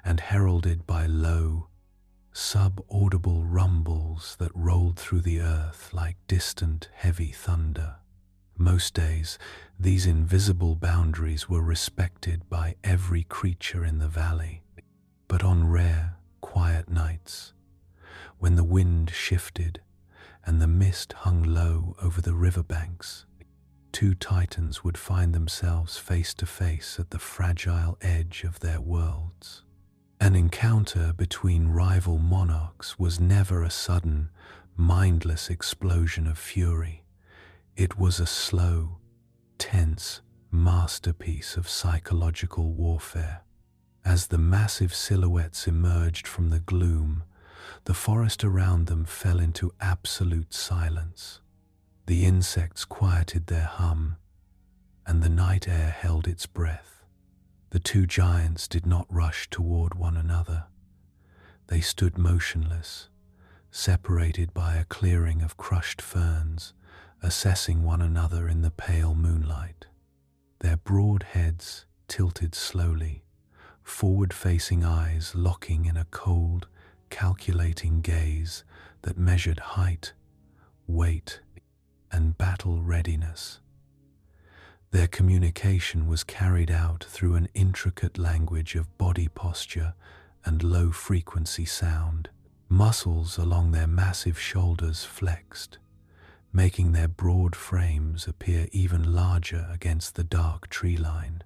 and heralded by low, sub-audible rumbles that rolled through the earth like distant, heavy thunder. Most days, these invisible boundaries were respected by every creature in the valley. But on rare, quiet nights, when the wind shifted and the mist hung low over the riverbanks, two titans would find themselves face to face at the fragile edge of their worlds. An encounter between rival monarchs was never a sudden, mindless explosion of fury. It was a slow, tense masterpiece of psychological warfare. As the massive silhouettes emerged from the gloom, the forest around them fell into absolute silence. The insects quieted their hum, and the night air held its breath. The two giants did not rush toward one another. They stood motionless, separated by a clearing of crushed ferns, assessing one another in the pale moonlight. Their broad heads tilted slowly, forward-facing eyes locking in a cold, calculating gaze that measured height, weight, and battle readiness. Their communication was carried out through an intricate language of body posture and low-frequency sound. Muscles along their massive shoulders flexed, making their broad frames appear even larger against the dark tree line.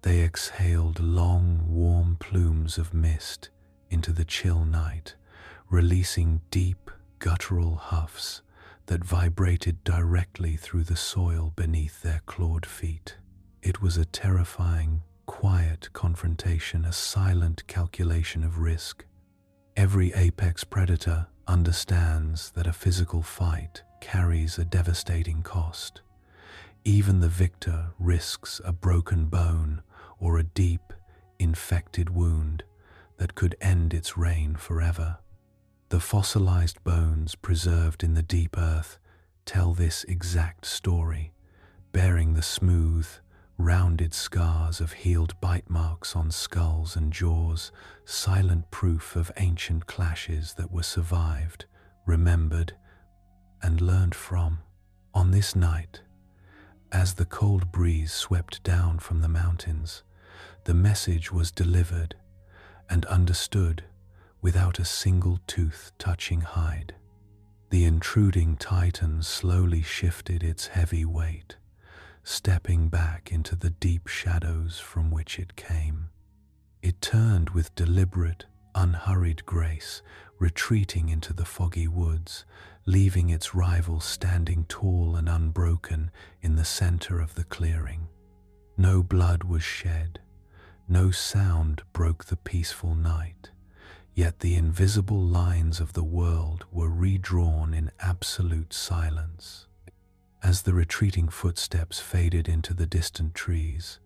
They exhaled long, warm plumes of mist into the chill night, releasing deep, guttural huffs that vibrated directly through the soil beneath their clawed feet. It was a terrifying, quiet confrontation, a silent calculation of risk. Every apex predator understands that a physical fight carries a devastating cost. Even the victor risks a broken bone or a deep, infected wound that could end its reign forever. The fossilized bones preserved in the deep earth tell this exact story, bearing the smooth, rounded scars of healed bite marks on skulls and jaws, silent proof of ancient clashes that were survived, remembered, and learned from. On this night, as the cold breeze swept down from the mountains, the message was delivered and understood without a single tooth touching hide. The intruding titan slowly shifted its heavy weight, stepping back into the deep shadows from which it came. It turned with deliberate, unhurried grace, retreating into the foggy woods, leaving its rival standing tall and unbroken in the center of the clearing. No blood was shed, no sound broke the peaceful night, Yet the invisible lines of the world were redrawn in absolute silence. As the retreating footsteps faded into the distant trees,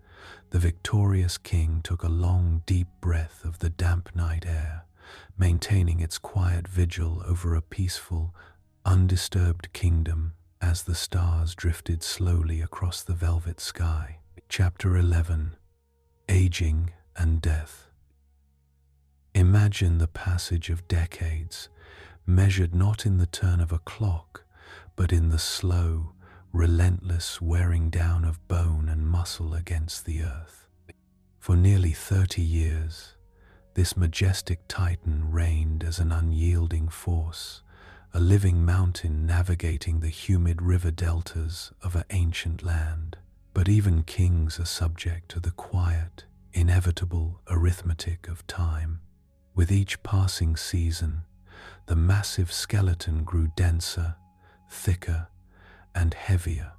the victorious king took a long, deep breath of the damp night air, maintaining its quiet vigil over a peaceful, undisturbed kingdom as the stars drifted slowly across the velvet sky. Chapter 11. Aging and Death. Imagine the passage of decades, measured not in the turn of a clock, but in the slow, relentless wearing down of bone and muscle against the earth. For nearly 30 years, this majestic titan reigned as an unyielding force, a living mountain navigating the humid river deltas of an ancient land. But even kings are subject to the quiet, inevitable arithmetic of time. With each passing season, the massive skeleton grew denser, thicker, and heavier,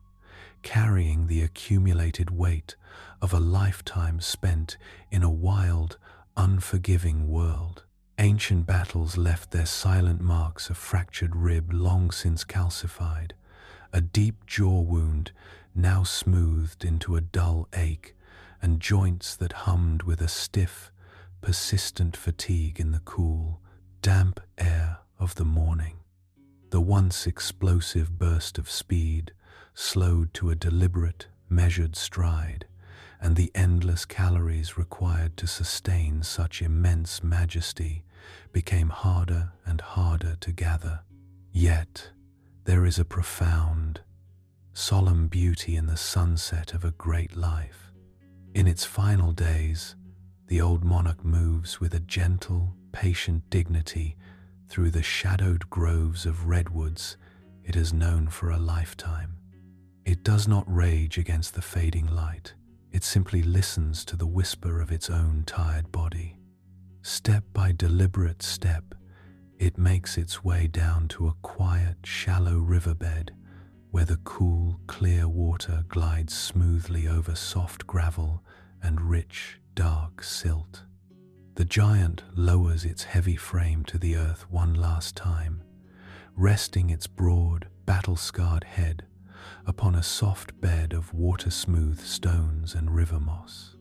carrying the accumulated weight of a lifetime spent in a wild, unforgiving world. Ancient battles left their silent marks, a fractured rib long since calcified, a deep jaw wound now smoothed into a dull ache, and joints that hummed with a stiff, persistent fatigue in the cool, damp air of the morning. The once explosive burst of speed slowed to a deliberate, measured stride, and the endless calories required to sustain such immense majesty became harder and harder to gather. Yet, there is a profound, solemn beauty in the sunset of a great life. In its final days, the old monarch moves with a gentle, patient dignity through the shadowed groves of redwoods it has known for a lifetime. It does not rage against the fading light. It simply listens to the whisper of its own tired body. Step by deliberate step, it makes its way down to a quiet, shallow riverbed where the cool, clear water glides smoothly over soft gravel and rich, dark silt. The giant lowers its heavy frame to the earth one last time, resting its broad, battle-scarred head upon a soft bed of water-smooth stones and river moss.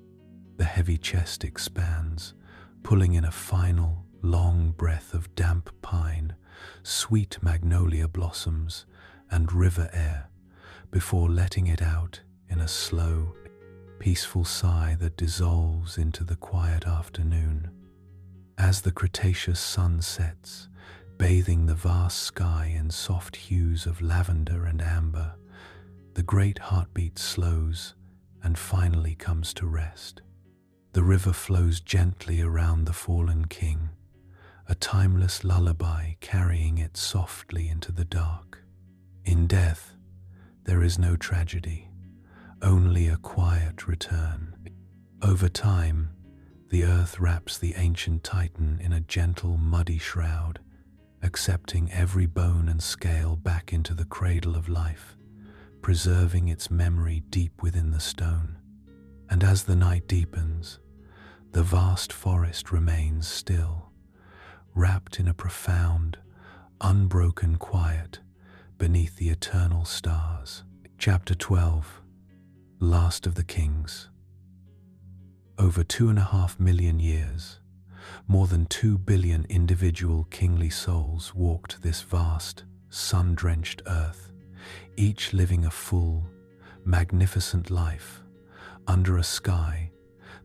The heavy chest expands, pulling in a final, long breath of damp pine, sweet magnolia blossoms, and river air, before letting it out in a slow, peaceful sigh that dissolves into the quiet afternoon. As the Cretaceous sun sets, bathing the vast sky in soft hues of lavender and amber, the great heartbeat slows and finally comes to rest. The river flows gently around the fallen king, a timeless lullaby carrying it softly into the dark. In death, there is no tragedy, only a quiet return. Over time, the earth wraps the ancient titan in a gentle, muddy shroud, accepting every bone and scale back into the cradle of life, preserving its memory deep within the stone. And as the night deepens, the vast forest remains still, wrapped in a profound, unbroken quiet beneath the eternal stars. Chapter 12. Last of the Kings. Over 2.5 million years, more than 2 billion individual kingly souls walked this vast, sun-drenched earth, each living a full, magnificent life under a sky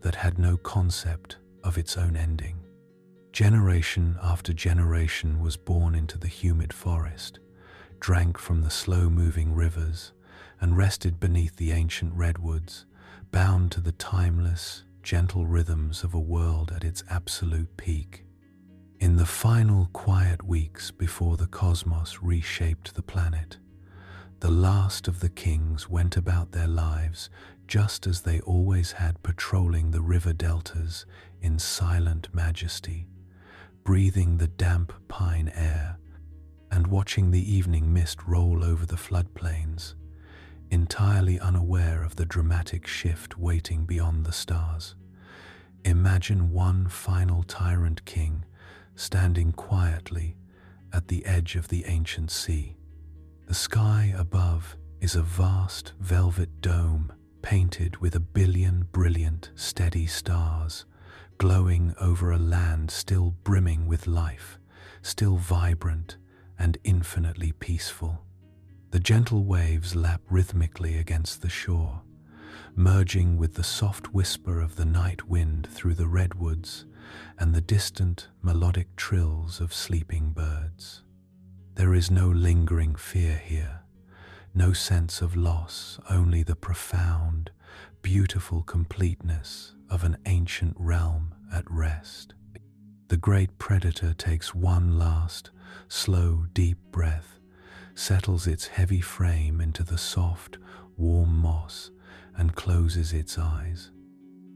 that had no concept of its own ending. Generation after generation was born into the humid forest, drank from the slow-moving rivers, and rested beneath the ancient redwoods, bound to the timeless, gentle rhythms of a world at its absolute peak. In the final quiet weeks before the cosmos reshaped the planet, the last of the kings went about their lives just as they always had, patrolling the river deltas in silent majesty, breathing the damp pine air and watching the evening mist roll over the floodplains, entirely unaware of the dramatic shift waiting beyond the stars. Imagine one final tyrant king standing quietly at the edge of the ancient sea. The sky above is a vast velvet dome painted with 1 billion brilliant, steady stars, glowing over a land still brimming with life, still vibrant and infinitely peaceful. The gentle waves lap rhythmically against the shore, merging with the soft whisper of the night wind through the redwoods and the distant melodic trills of sleeping birds. There is no lingering fear here, no sense of loss, only the profound, beautiful completeness of an ancient realm at rest. The great predator takes one last, slow, deep breath, settles its heavy frame into the soft, warm moss, and closes its eyes.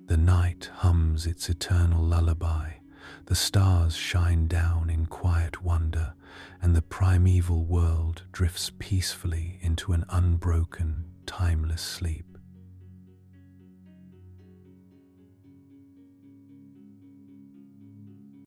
The night hums its eternal lullaby, the stars shine down in quiet wonder, and the primeval world drifts peacefully into an unbroken, timeless sleep.